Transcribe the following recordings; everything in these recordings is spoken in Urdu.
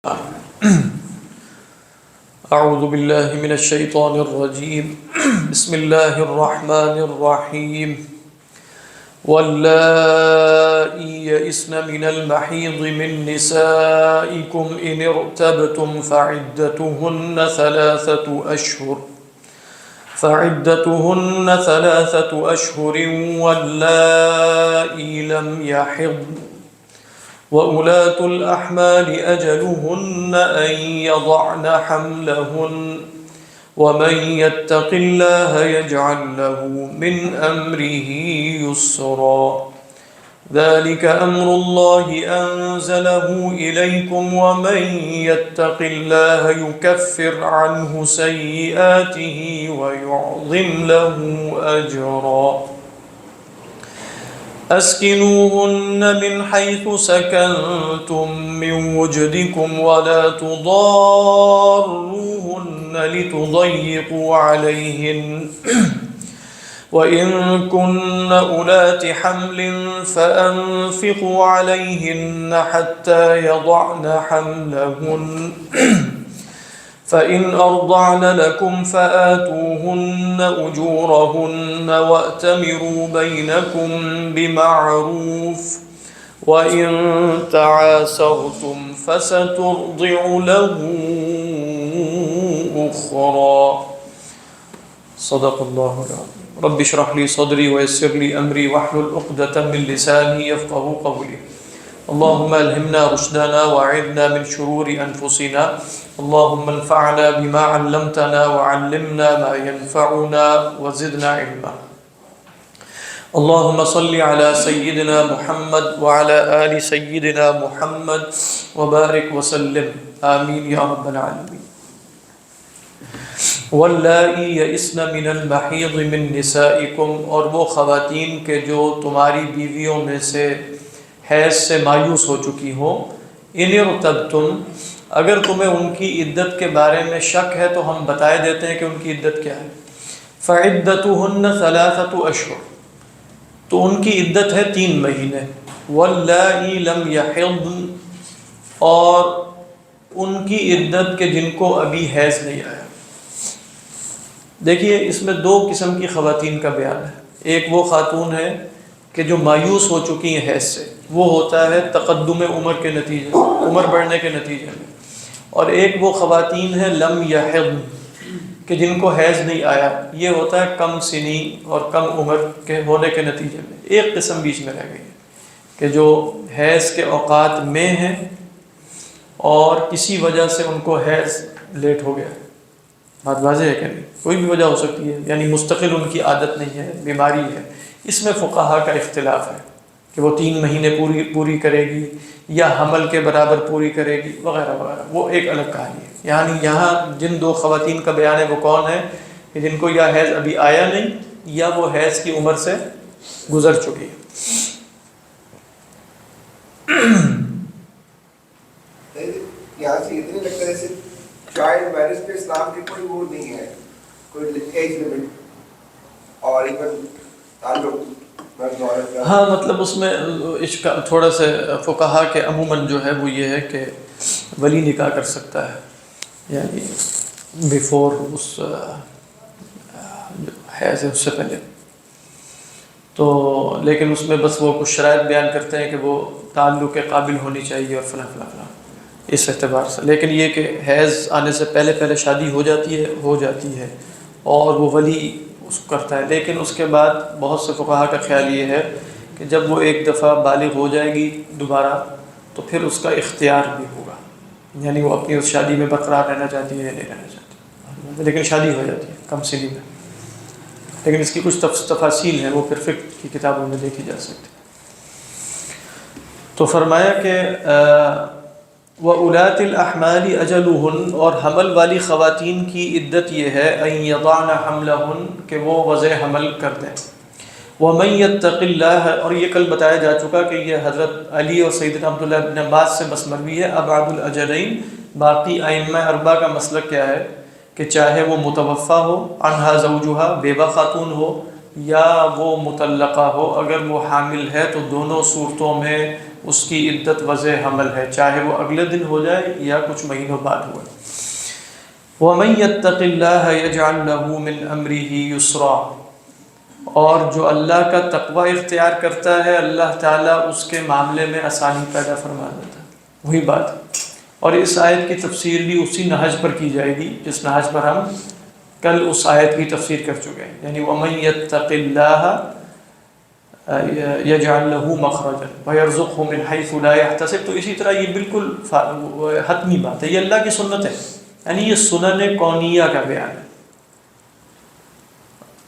اعوذ باللہ من الشیطان الرجیم بسم اللہ الرحمن الرحیم واللائی یئسن من المحیض من نسائکم ان ارتبتم فعدتهن ثلاثة أشهر واللائی لم يحضن وَأُولَاتُ الْأَحْمَالِ أَجَلُهُنَّ أَنْ يَضَعْنَ حَمْلَهُنَّ وَمَنْ يَتَّقِ اللَّهَ يَجْعَلْ لَهُ مِنْ أَمْرِهِ يُسْرًا ذَلِكَ أَمْرُ اللَّهِ أَنزَلَهُ إِلَيْكُمْ وَمَنْ يَتَّقِ اللَّهَ يُكَفِّرْ عَنْهُ سَيِّئَاتِهِ وَيُعْظِمْ لَهُ أَجْرًا اسکنوهن من حيث سكنتم من وجدكم ولا تضاروهن لتضيقوا عليهن وإن كن أولات حمل فأنفقوا عليهن حتى يضعن حملهن فإن أرضعن لكم فآتوهن أجورهن وأتمروا بينكم بمعروف وإن تعاسرتم فسترضع له أخرى صدق الله العظيم رب اشرح لي صدري ويسر لي أمري واحلل عقدة من لساني يفقهوا قولي اللهم الهمنا رشدنا وأعذنا من شرور أنفسنا اللهم انفعنا بما علمتنا وعلمنا ما ينفعنا وزدنا علما اللهم صل على سيدنا محمد وعلى آل سيدنا محمد وبارك وسلم آمين يا رب العالمين واللائی یئسن من المحیض من نسائکم اور وہ خواتین کے جو تمہاری بیویوں میں سے حیض سے مایوس ہو چکی ہوں ان ارتبتم اگر تمہیں ان کی عدت کے بارے میں شک ہے تو ہم بتائے دیتے ہیں کہ ان کی عدت کیا ہے فعدتهن 3 اشہر تو ان کی عدت ہے 3 مہینے واللائی لم یحضن اور ان کی عدت کے جن کو ابھی حیض نہیں آیا دیکھیے اس میں 2 قسم کی خواتین کا بیان ہے ایک وہ خاتون ہے کہ جو مایوس ہو چکی ہیں حیض سے وہ ہوتا ہے تقدم عمر کے نتیجے عمر بڑھنے کے نتیجے میں اور ایک وہ خواتین ہے لم یحضن کہ جن کو حیض نہیں آیا یہ ہوتا ہے کم سنی اور کم عمر کے ہونے کے نتیجے میں ایک قسم بیچ میں رہ گئی ہے کہ جو حیض کے اوقات میں ہیں اور کسی وجہ سے ان کو حیض لیٹ ہو گیا بات واضح ہے کہ نہیں کوئی بھی وجہ ہو سکتی ہے یعنی مستقل ان کی عادت نہیں ہے بیماری ہے اس میں فقہا کا اختلاف ہے کہ وہ 3 مہینے پوری کرے گی یا حمل کے برابر پوری کرے گی وغیرہ وغیرہ وہ ایک الگ کہانی ہے یعنی یہاں جن 2 خواتین کا بیان ہے وہ کون ہے کہ جن کو یا حیض ابھی آیا نہیں یا وہ حیض کی عمر سے گزر چکی ہے یہاں سے اتنے لگتا ہے جیسے چائلڈ میرج پہ اسلام کی کوئی وہ نہیں ہے کوئی ایج لمٹ اور ایون تعلق ہاں مطلب اس میں تھوڑا سا فقہا کے عموماً جو ہے وہ یہ ہے کہ ولی نکاح کر سکتا ہے یعنی بیفور اس حیض ہے اس سے پہلے تو لیکن اس میں بس وہ کچھ شرائط بیان کرتے ہیں کہ وہ تعلق کے قابل ہونی چاہیے اور فلاں فلاں فلاں اس اعتبار سے لیکن یہ کہ حیض آنے سے پہلے شادی ہو جاتی ہے اور وہ ولی اس کو کرتا ہے لیکن اس کے بعد بہت سے فقہا کا خیال یہ ہے کہ جب وہ ایک دفعہ بالغ ہو جائے گی دوبارہ تو پھر اس کا اختیار بھی ہوگا یعنی وہ اپنی اس شادی میں برقرار رہنا چاہتی ہے یا نہیں رہنا چاہتی لیکن شادی ہو جاتی ہے کم سنی میں لیکن اس کی کچھ تفاصیل ہیں وہ پھر فقہ کی کتابوں میں دیکھی جا سکتی تو فرمایا کہ وَأُولَاتِ الْأَحْمَالِ أَجَلُهُنْ اور حمل والی خواتین کی عدت یہ ہے أَن يَضَعْنَ حَمْلَهُنْ کہ وہ وضع حمل کر دیں وَمَن يَتَّقِ اللَّهَ اور یہ کل بتایا جا چکا کہ یہ حضرت علی اور سیدنا عبداللہ بن عباس سے بس مروی ہے ابعد الاجلین باقی ائمہ اربعہ کا مسلک کیا ہے کہ چاہے وہ متوفی ہو عنہا زوجہا بیوہ خاتون ہو یا وہ مطلقہ ہو اگر وہ حامل ہے تو دونوں صورتوں میں اس کی عدت وضع حمل ہے، چاہے وہ اگلے دن ہو جائے یا کچھ مہینوں بعد ہوا۔ وَمَن يَتَّقِ اللَّهَ يَجْعَلْ لَهُ مِنْ أَمْرِهِ يُسْرًا، اور جو اللہ کا تقوی اختیار کرتا ہے اللہ تعالیٰ اس کے معاملے میں آسانی پیدا فرما دیتا ہے۔ وہی بات، اور اس آیت کی تفسیر بھی اسی نہج پر کی جائے گی جس نہج پر ہم کل اس آیت کی تفسیر کر چکے ہیں، یعنی وَمَن يَتَّقِ اللَّهَ يَجْعَلْ لَهُ مَخْرَجًا وَيَرْزُقْهُ مِنْ حَيْثُ لَا يَحْتَسِبُ۔ تو اسی طرح یہ بالکل حتمی بات ہے، یہ اللہ کی سنت ہے، یعنی یہ سنن کونیہ کا بیان ہے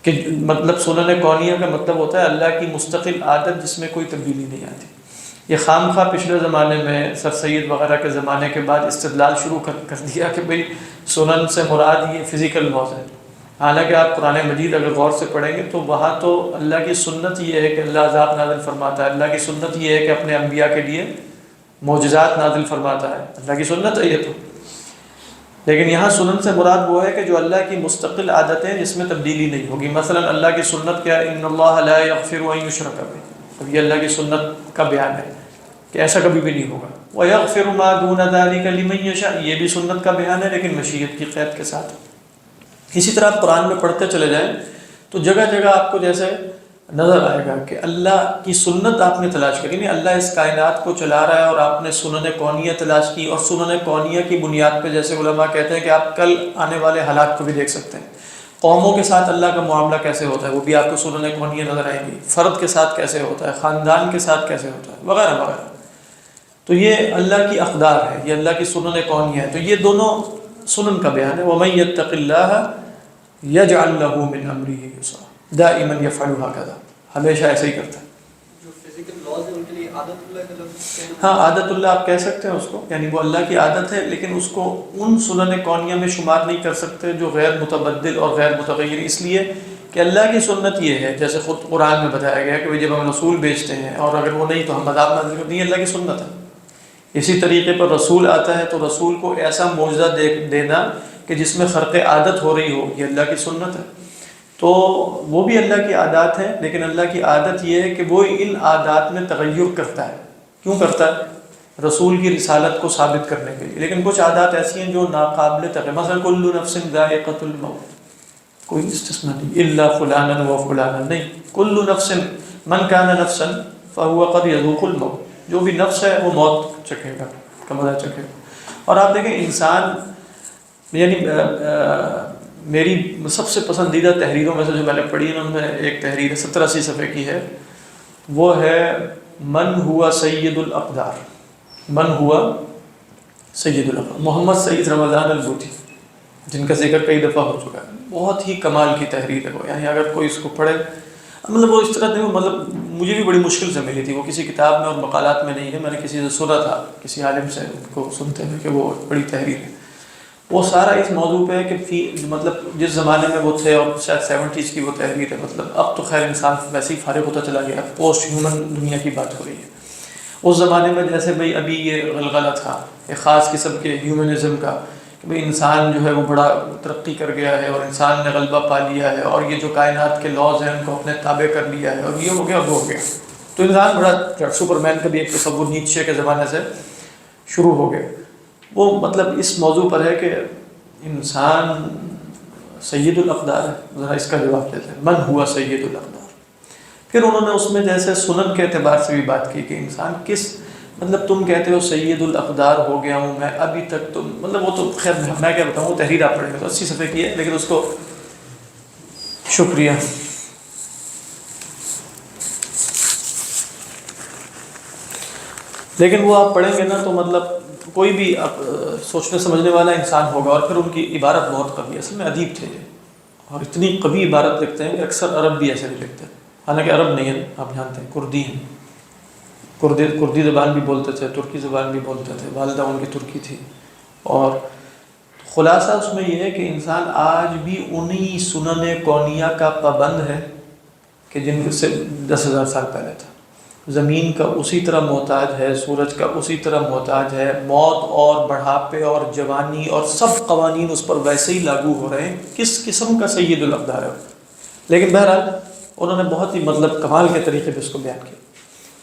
کہ مطلب سنن کونیہ کا مطلب ہوتا ہے اللہ کی مستقل عادت جس میں کوئی تبدیلی نہیں آتی۔ یہ خام خواہ پچھلے زمانے میں سر سید وغیرہ کے زمانے کے بعد استدلال شروع کر دیا کہ بھئی سنن سے مراد یہ فزیکل لاز ہے، حالانکہ آپ قرآن مجید اگر غور سے پڑھیں گے تو وہاں تو اللہ کی سنت یہ ہے کہ اللہ عذاب نازل فرماتا ہے، اللہ کی سنت یہ ہے کہ اپنے انبیاء کے لیے معجزات نازل فرماتا ہے، اللہ کی سنت ہے یہ تو۔ لیکن یہاں سنن سے مراد وہ ہے کہ جو اللہ کی مستقل عادتیں جس میں تبدیلی نہیں ہوگی۔ مثلا اللہ کی سنت کیا ہے؟ ان اللہ لا یغفر ان یشرک بہ، اب یہ اللہ کی سنت کا بیان ہے کہ ایسا کبھی بھی نہیں ہوگا۔ وَيَغْفِرُ مَا دُونَ ذَلِكَ لِمَن يَشَاءُ، یہ بھی سنت کا بیان ہے لیکن مشیت کی قید کے ساتھ۔ اسی طرح آپ قرآن میں پڑھتے چلے جائیں تو جگہ جگہ آپ کو جیسے نظر آئے گا کہ اللہ کی سنت آپ نے تلاش کری، نہیں اللہ اس کائنات کو چلا رہا ہے اور آپ نے سنن کونیہ تلاش کی، اور سنن کونیہ کی بنیاد پہ جیسے علماء کہتے ہیں کہ آپ کل آنے والے حالات کو بھی دیکھ سکتے ہیں، قوموں کے ساتھ اللہ کا معاملہ کیسے ہوتا ہے وہ بھی آپ کو سنن کونیہ نظر آئیں گی، فرد کے ساتھ کیسے ہوتا ہے، خاندان کے ساتھ کیسے ہوتا ہے، وغیرہ وغیرہ۔ تو یہ اللہ کی اقدار ہے، یہ اللہ کی سنن کونیہ ہے، تو یہ دونوں سنن کا بیان ہے۔ وَمَن يَتَّقِ اللَّهَ يَجْعَلْ لَهُ مِنْ أَمْرِهِ يُسْرًا، دائما يفعل هكذا، ہمیشہ ایسے ہی کرتا ہے۔ جو فزیکل لاز ہے ان کے لیے عادت اللہ کا لفظ ہے۔ ہاں عادت اللہ آپ کہہ سکتے ہیں اس کو، یعنی وہ اللہ کی عادت ہے لیکن اس کو ان سنن کونیہ میں شمار نہیں کر سکتے جو غیر متبدل اور غیر متغیر، اس لیے کہ اللہ کی سنت یہ ہے جیسے خود قرآن میں بتایا گیا کہ جب ہم رسول بھیجتے ہیں اور اگر وہ نہیں تو ہم عذاب نازل کرتے ہیں، یہ اللہ کی سنت ہے۔ اسی طریقے پر رسول آتا ہے تو رسول کو ایسا معجزہ دینا کہ جس میں خرق عادت ہو رہی ہو، یہ اللہ کی سنت ہے۔ تو وہ بھی اللہ کی عادات ہیں لیکن اللہ کی عادت یہ ہے کہ وہ ان عادات میں تغیر کرتا ہے۔ کیوں کرتا ہے؟ رسول کی رسالت کو ثابت کرنے کے لیے، لیکن کچھ عادات ایسی ہیں جو ناقابل تغیر، مثلا کل نفس ذائقۃ الموت، کوئی استثناء نہیں، الا فلانا و فلانا، نہیں، کل نفس من کان نفسا فهو قد یذوق الموت، جو بھی نفس ہے وہ موت چکھے گا، کا مزہ چکھے گا۔ اور آپ دیکھیں انسان، یعنی میری سب سے پسندیدہ تحریروں میں سے جو میں نے پڑھی ہے ان میں ایک تحریر 70-80 صفحے کی ہے، وہ ہے من ہوا سید الاقدار، من ہوا سید الاقدار، محمد سعید رمضان البوٹی، جن کا ذکر کئی دفعہ ہو چکا ہے۔ بہت ہی کمال کی تحریر ہے وہ، یعنی اگر کوئی اس کو پڑھے، مطلب وہ اس طرح نہیں، مطلب مجھے بھی بڑی مشکل سے ملی تھی، وہ کسی کتاب میں اور مقالات میں نہیں ہے، میں نے کسی سے سنا تھا، کسی عالم سے ان کو سنتے ہیں کہ وہ بڑی تحریر ہے۔ وہ سارا اس موضوع پہ ہے کہ مطلب جس زمانے میں وہ تھے اور شاید 70s کی وہ تحریر ہے، مطلب اب تو خیر انسان ویسے ہی فارغ ہوتا چلا گیا، پوسٹ ہیومن دنیا کی بات ہو رہی ہے۔ اس زمانے میں جیسے بھئی ابھی یہ غلغلہ تھا ایک خاص قسم کے ہیومنزم کا کہ بھئی انسان جو ہے وہ بڑا ترقی کر گیا ہے اور انسان نے غلبہ پا لیا ہے اور یہ جو کائنات کے لاز ہیں ان کو اپنے تابع کر لیا ہے اور یہ ہو گیا وہ ہو گیا، تو انسان بڑا سپر مین کا بھی ایک تصور نیچے کے زمانے سے شروع ہو گیا۔ وہ مطلب اس موضوع پر ہے کہ انسان سید الاقدار ہے، ذرا اس کا جواب دیتے ہیں، من ہوا سید الاقدار۔ پھر انہوں نے اس میں جیسے سنن کے اعتبار سے بھی بات کی کہ انسان کس، مطلب تم کہتے ہو سید الاقدار ہو گیا ہوں میں، ابھی تک تو مطلب وہ تو خیر میں کیا بتاؤں، وہ تحریر آپ پڑھیں گے تو 80 صفحے کی ہے لیکن اس کو شکریہ۔ لیکن وہ آپ پڑھیں گے نا تو مطلب کوئی بھی سوچنے سمجھنے والا انسان ہوگا، اور پھر ان کی عبارت بہت قوی ہے، اصل میں ادیب تھے یہ، اور اتنی قوی عبارت لکھتے ہیں کہ اکثر عرب بھی ایسے نہیں لکھتے، حالانکہ عرب نہیں ہے، آپ جانتے ہیں کردی ہیں، کردی زبان بھی بولتے تھے، ترکی زبان بھی بولتے تھے، والدہ ان کی ترکی تھی۔ اور خلاصہ اس میں یہ ہے کہ انسان آج بھی انہی سنن کونیہ کا پابند ہے کہ جن سے 10,000 سال پہلے تھا۔ زمین کا اسی طرح محتاج ہے، سورج کا اسی طرح محتاج ہے، موت اور بڑھاپے اور جوانی اور سب قوانین اس پر ویسے ہی لاگو ہو رہے ہیں، کس قسم کا سید الاقدار ہے۔ لیکن بہرحال انہوں نے بہت ہی مطلب کمال کے طریقے پہ اس کو بیان کیا۔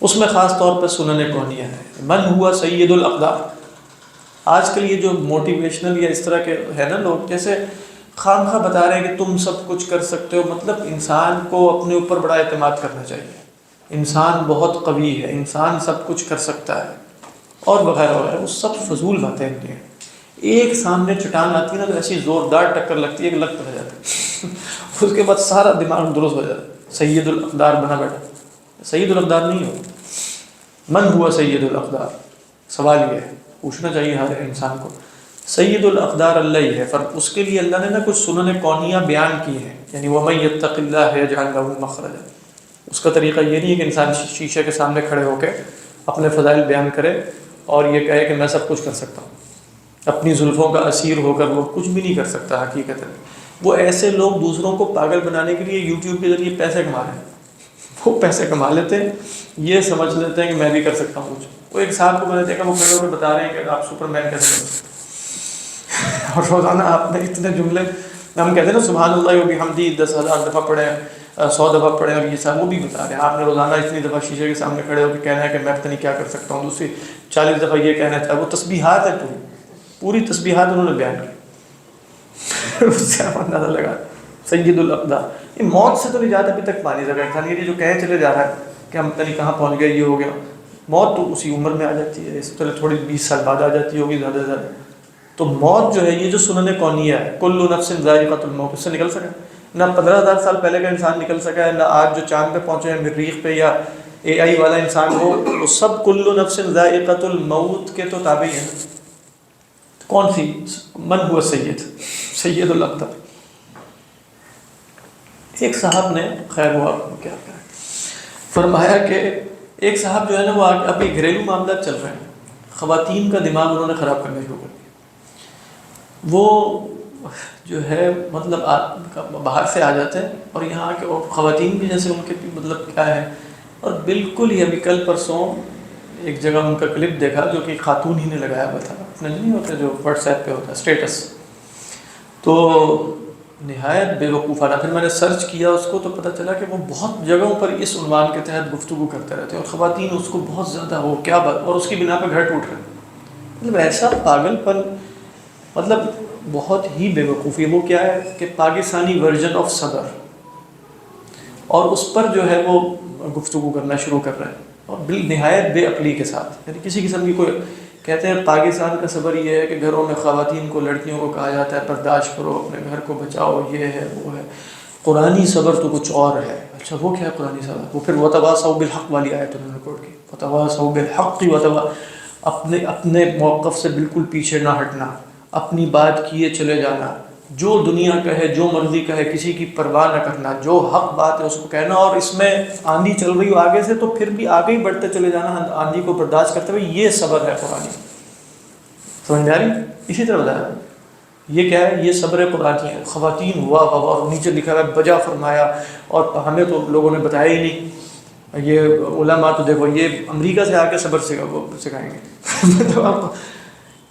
اس میں خاص طور پر سنن کونیہ ہے. من ہوا سید الاقدار. آج کل یہ جو موٹیویشنل یا اس طرح کے ہے نا لوگ، جیسے خام خواہ بتا رہے ہیں کہ تم سب کچھ کر سکتے ہو، مطلب انسان کو اپنے اوپر بڑا اعتماد کرنا چاہیے، انسان بہت قوی ہے، انسان سب کچھ کر سکتا ہے اور وغیرہ وغیرہ. وہ سب فضول باتیں ہوتی ہیں. ایک سامنے چٹان آتی ہے نا تو ایسی زوردار ٹکر لگتی ہے کہ لگ پڑ جاتی ہے اس کے بعد سارا دماغ درست ہو جاتا ہے. سید الاقدار بنا بیٹھا. سید الاقدار نہیں ہو. من ہوا سید الاقدار. سوال یہ ہے، پوچھنا چاہیے ہر انسان کو. سید الاقدار اللہ ہی ہے، پر اس کے لیے اللہ نے نا کچھ سنن کونیہ بیان کی ہیں. یعنی وَمَن يَتَّقِ اللَّهَ يَجْعَلْ لَهُ مَخْرَجًا. اس کا طریقہ یہ نہیں ہے کہ انسان شیشے کے سامنے کھڑے ہو کے اپنے فضائل بیان کرے اور یہ کہے کہ میں سب کچھ کر سکتا ہوں. اپنی زلفوں کا اسیر ہو کر وہ کچھ بھی نہیں کر سکتا حقیقت. وہ ایسے لوگ دوسروں کو پاگل بنانے کے لیے یوٹیوب کے ذریعے پیسے کما رہے ہیں. وہ پیسے کما لیتے ہیں، یہ سمجھ لیتے ہیں کہ میں بھی کر سکتا ہوں کچھ. وہ ایک صاحب کو میں نے دیکھا، وہ کھڑے ہو کے بتا رہے ہیں کہ آپ سپر مین کیسے بن سکتے ہیں. اور روزانہ آپ نے اتنے جملے، ہم کہتے ہیں نا سبحان اللہ وبحمدہ 10,000 دفعہ پڑھیں، 100 دفعہ پڑھیں، اور یہ صاحب وہ بھی بتا رہے ہیں آپ نے روزانہ اتنی دفعہ شیشے کے سامنے کھڑے ہو کے کہنا ہے کہ میں پتہ نہیں کیا کر سکتا ہوں. دوسری 40 دفعہ یہ کہنا ہے. وہ تسبیحات ہے، پوری تسبیحات انہوں نے بیان کی. اس سے آپ اندازہ لگا. سید الاقدار. یہ موت سے تو نجات ابھی تک پانی سکا انسان. یہ جو کہے چلے جا رہا ہے کہ ہم پتہ نہیں کہاں پہنچ گئے، یہ ہو گیا. موت تو اسی عمر میں آ جاتی ہے، اس سے تھوڑی 20 سال بعد آ جاتی ہوگی زیادہ سے زیادہ. تو موت جو ہے یہ جو سنن کونیہ ہے، کل نفس ذائقۃ الموت، اس سے نکل سکا نہ 15,000 سال پہلے کا انسان نکل سکا ہے، نہ آج جو چاند پہ پہنچے ہیں مریخ پہ یا AI والا انسان ہو، وہ سب کل نفس ذائقۃ الموت کے تو تابع ہیں. کون سی؟ من ہوا سید الاقدار. ایک صاحب نے، خیر وہ کیا کریں، فرمایا کہ ایک صاحب جو ہے نا وہ ابھی گھریلو معاملات چل رہے ہیں، خواتین کا دماغ انہوں نے خراب کرنا شروع کر دیا. وہ جو ہے مطلب باہر سے آ جاتے ہیں اور یہاں کے خواتین بھی جیسے ان کے مطلب کیا ہے. اور بالکل ہی ابھی کل پرسوں ایک جگہ ان کا کلپ دیکھا جو کہ خاتون ہی نے لگایا ہوا تھا، نہیں ہوتا جو واٹس ایپ پہ ہوتا ہے اسٹیٹس. تو نہایت بے وقوفانہ. پھر میں نے سرچ کیا اس کو تو پتہ چلا کہ وہ بہت جگہوں پر اس عنوان کے تحت گفتگو کرتے رہتے ہیں اور خواتین اس کو بہت زیادہ ہو کیا بات، اور اس کی بنا پہ گھر ٹوٹ رہے ہیں. مطلب ایسا پاگل پن، مطلب بہت ہی بے وقوفی. وہ کیا ہے کہ پاکستانی ورژن آف صبر، اور اس پر جو ہے وہ گفتگو کرنا شروع کر رہے ہیں اور نہایت بے عقلی کے ساتھ. یعنی کسی قسم کی کوئی، کہتے ہیں پاکستان کا صبر یہ ہے کہ گھروں میں خواتین کو، لڑکیوں کو کہا جاتا ہے برداشت کرو، اپنے گھر کو بچاؤ، یہ ہے وہ ہے. قرآنی صبر تو کچھ اور ہے. اچھا وہ کیا ہے قرآنی صبر؟ وہ پھر وَتَوَاصَوْا بِالْحَقِّ والی آیت انہوں نے کوٹ کی. وَتَوَاصَوْا بِالْحَقِّ، اپنے موقف سے بالکل پیچھے نہ ہٹنا، اپنی بات کیے چلے جانا، جو دنیا کہے جو مرضی کہے کسی کی پرواہ نہ کرنا، جو حق بات ہے اس کو کہنا. اور اس میں آندھی چل رہی ہو آگے سے تو پھر بھی آگے ہی بڑھتے چلے جانا آندھی کو برداشت کرتے ہوئے. یہ صبر ہے قرآنی. سمجھ میں آ رہی؟ اسی طرح بتایا یہ کیا ہے، یہ صبر قرآنی ہے. خواتین واہ واہ، اور نیچے لکھا ہے بجا فرمایا. اور ہمیں تو لوگوں نے بتایا ہی نہیں. یہ علماء تو دیکھو یہ امریکہ سے آ کے صبر سکھائیں گے. مطلب آپ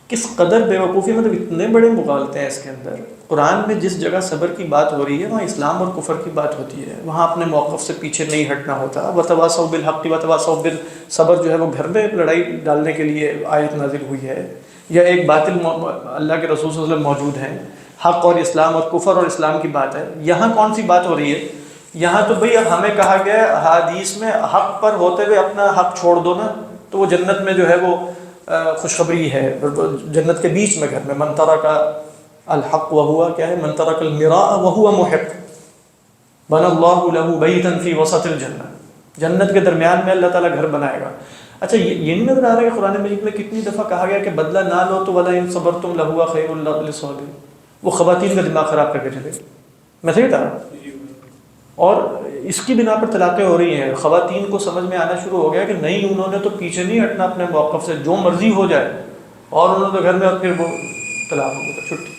کس قدر بے وقوفی، مطلب اتنے بڑے مغالطے ہیں اس کے اندر. قرآن میں جس جگہ صبر کی بات ہو رہی ہے وہاں اسلام اور کفر کی بات ہوتی ہے، وہاں اپنے موقف سے پیچھے نہیں ہٹنا ہوتا. وَتَوَاصَوْا بِالْحَقِّ وَتَوَاصَوْا بِالصَّبْرِ جو ہے وہ گھر میں لڑائی ڈالنے کے لیے آیت نازل ہوئی ہے، یا ایک باطل اللہ کے رسول صلی اللہ علیہ وسلم موجود ہیں. حق اور اسلام اور کفر اور اسلام کی بات ہے. یہاں کون سی بات ہو رہی ہے؟ یہاں تو بھئی ہمیں کہا گیا حدیث میں حق پر ہوتے ہوئے اپنا حق چھوڑ دو نا، تو وہ جنت میں جو ہے وہ خوشخبری ہے. جنت کے بیچ میں گھر میں من ترک الحق وہوا کیا ہے، من ترک المراء وہوا محق بنى اللہ له بیتا فی وسط الجنہ. جنت کے درمیان میں اللہ تعالیٰ گھر بنائے گا. اچھا یہ نہیں نظر آ رہا ہے کہ قرآن مجید میں کتنی دفعہ کہا گیا کہ بدلہ نہ لو تو وَلَئِن صَبَرْتُمْ لَهُوَ خَيْرٌ لِلصَّابِرِينَ. وہ خواتین کا دماغ خراب کر کے چلے. میں صحیح بتا رہا ہوں؟ اور اس کی بنا پر طلاقیں ہو رہی ہیں. خواتین کو سمجھ میں آنا شروع ہو گیا کہ نہیں، انہوں نے تو پیچھے نہیں ہٹنا اپنے موقف سے، جو مرضی ہو جائے. اور انہوں نے تو گھر میں اور پھر وہ طلاق ہو گیا، چھٹی.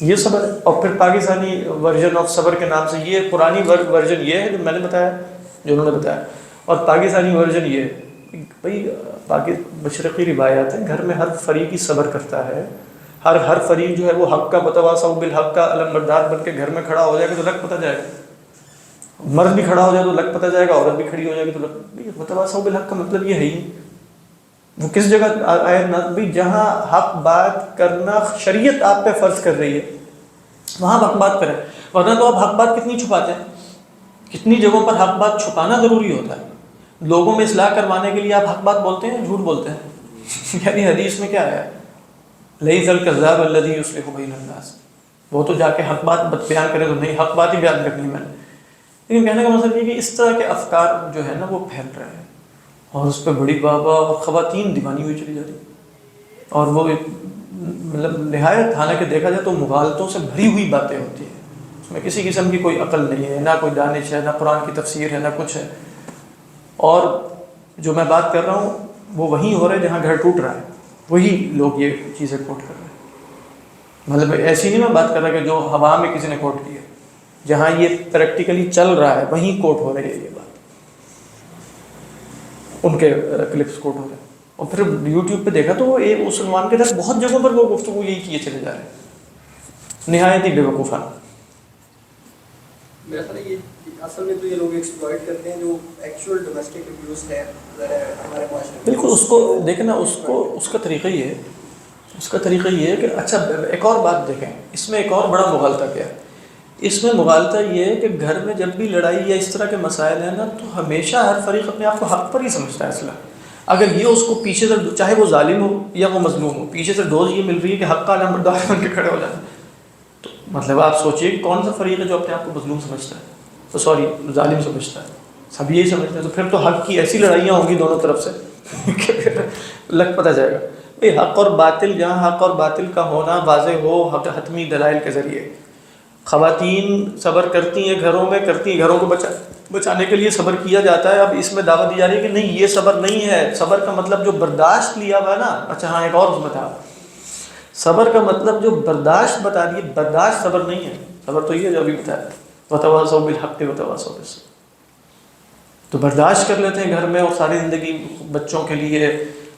یہ صبر ہے. اور پھر پاکستانی ورژن آف صبر کے نام سے یہ قرآنی ورژن یہ ہے جو میں نے بتایا، جو انہوں نے بتایا. اور پاکستانی ورژن یہ ہے بھائی مشرقی روایات ہیں، گھر میں ہر فریق ہی صبر کرتا ہے. ہر فریق جو ہے وہ حق کا وَتَوَاصَوْا بِالْحَقِّ کا علم بردار بن کے گھر میں کھڑا ہو جائے گا تو لگ پتہ جائے گا. مرد بھی کھڑا ہو جائے تو لگ پتہ جائے گا، عورت بھی کھڑی ہو جائے گی تو لگ وتواصوا بالحق کا مطلب یہ ہے ہی وہ کس جگہ آیت نہ بھی جہاں حق بات کرنا شریعت آپ پہ فرض کر رہی ہے وہاں حق بات کریں، ورنہ تو آپ حق بات کتنی چھپاتے ہیں، کتنی جگہوں پر حق بات چھپانا ضروری ہوتا ہے، لوگوں میں اصلاح کروانے کے لیے آپ حق بات بولتے ہیں، جھوٹ بولتے ہیں یعنی حدیث میں کیا ہے لیس الکذاب الذی یصلح بین الناس، وہ تو جا کے حق بات بیان کرے تو نہیں، حق بات ہی بیان کرنی میں نے، لیکن کہنے کا مطلب یہ کہ اس طرح کے افکار جو ہے نا وہ پھیل رہے ہیں اور اس پہ بڑی بابا اور خواتین دیوانی ہوئی چلی جاتی اور وہ مطلب نہایت، حالانکہ دیکھا جائے تو مغالطوں سے بھری ہوئی باتیں ہوتی ہیں، اس میں کسی قسم کی کوئی عقل نہیں ہے، نہ کوئی دانش ہے، نہ قرآن کی تفسیر ہے، نہ کچھ ہے، اور جو میں بات کر رہا ہوں وہ وہیں ہو رہا ہے جہاں گھر ٹوٹ رہا ہے، وہی لوگ یہ چیزیں کوٹ کر رہے ہیں، مطلب ایسی نہیں میں بات کر رہا کہ جو ہوا میں کسی نے کوٹ کی ہے، جہاں یہ پریکٹیکلی چل رہا ہے وہیں کوٹ ہو رہی ہے یہ بات، ان کے کلپس کوٹ ہو رہے ہیں، اور پھر یوٹیوب پہ دیکھا تو وہ ایک اس عنوان کے تحت بہت جگہوں پر وہ گفتگو یہی کیے چلے جا رہے ہیں، نہایت ہی بے وقوفانہ۔ میرا خیال ہے یہ اصل میں تو یہ لوگ ایکسپلائٹ کرتے ہیں جو ایکچوئل ڈومیسٹک ابیوز ہے ہمارے معاشرے میں، بالکل، اس کو دیکھیں نا، اس کا طریقہ یہ ہے، اس کا طریقہ یہ ہے کہ اچھا ایک اور بات دیکھیں، اس میں ایک اور بڑا مغالطہ کیا ہے، اس میں مغالطہ یہ ہے کہ گھر میں جب بھی لڑائی یا اس طرح کے مسائل ہیں نا تو ہمیشہ ہر فریق اپنے آپ کو حق پر ہی سمجھتا ہے، اصلا اگر یہ اس کو پیچھے سے، چاہے وہ ظالم ہو یا وہ مظلوم ہو، پیچھے سے ڈوز یہ مل رہی ہے کہ حق کا نمبردار بن کے کھڑے ہو جانا، تو مطلب آپ سوچئے کہ کون سا فریق ہے جو اپنے آپ کو مظلوم سمجھتا ہے، تو سوری ظالم سمجھتا ہے، سب یہی سمجھتے ہیں، تو پھر تو حق کی ایسی لڑائیاں ہوں گی دونوں طرف سے کہ پھر لگ پتہ جائے گا بھئی حق اور باطل، جہاں حق اور باطل کا ہونا واضح ہو حتمی دلائل کے ذریعے، خواتین صبر کرتی ہیں گھروں میں، کرتی ہیں گھروں کو بچانے کے لیے صبر کیا جاتا ہے، اب اس میں دعوت دی جا رہی ہے کہ نہیں یہ صبر نہیں ہے، صبر کا مطلب جو برداشت لیا ہوا ہے نا، اچھا ہاں ایک اور اس میں تھا، صبر کا مطلب جو برداشت بتا دیے، برداشت صبر نہیں ہے، صبر تو یہ ہے جو ابھی بتایا وتواصوا بالحق وتواصوا بالصبر، تو برداشت کر لیتے ہیں گھر میں اور ساری زندگی بچوں کے لیے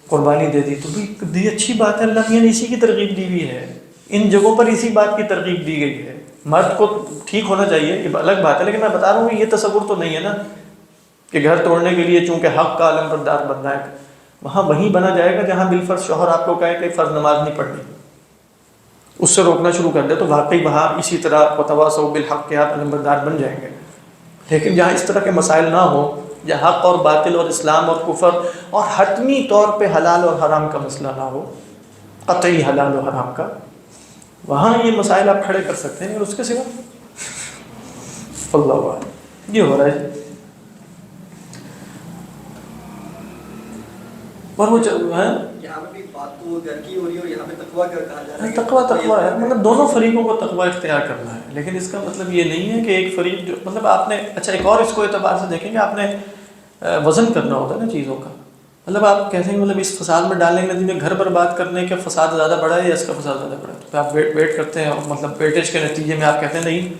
قربانی دے دی، تو بھی یہ اچھی بات ہے، اللہ نے اسی کی ترغیب دی ہوئی ہے، ان جگہوں پر اسی بات کی ترغیب دی گئی ہے، مرد کو ٹھیک ہونا چاہیے، یہ الگ بات ہے، لیکن میں بتا رہا ہوں کہ یہ تصور تو نہیں ہے نا کہ گھر توڑنے کے لیے چونکہ حق کا علم بردار بننا ہے، وہاں وہیں بنا جائے گا جہاں بالفرض شوہر آپ کو کہے کہ فرض نماز نہیں پڑھنی، اس سے روکنا شروع کر دے تو واقعی وہاں اسی طرح وتواصوا بالحق کے آپ علم بردار بن جائیں گے، لیکن جہاں اس طرح کے مسائل نہ ہو، جہاں حق اور باطل اور اسلام اور کفر اور حتمی طور پہ حلال اور حرام کا مسئلہ نہ ہو، قطعی حلال و حرام کا، وہاں یہ مسائل آپ کھڑے کر سکتے ہیں، اور اس کے سوا اللہ اعلم یہ ہو رہا ہے۔ اور وہ یہاں پہ بھی بات تو گھر کی ہو رہی ہے اور یہاں پہ تقویٰ کا کہا جا رہا ہے، تقویٰ ہے، مطلب دونوں فریقوں کو تقویٰ اختیار کرنا ہے، لیکن اس کا مطلب یہ نہیں ہے کہ ایک فریق جو مطلب آپ نے، اچھا ایک اور اس کو اعتبار سے دیکھیں کہ آپ نے وزن کرنا ہوتا ہے نا چیزوں کا، مطلب آپ کہتے ہیں مطلب اس فساد میں ڈالنے کے نتیجے میں گھر برباد کرنے کا فساد زیادہ بڑا ہے یا اس کا فساد زیادہ بڑا ہے، تو آپ ویٹ کرتے ہیں، مطلب ویٹیج کے نتیجے میں آپ کہتے ہیں نہیں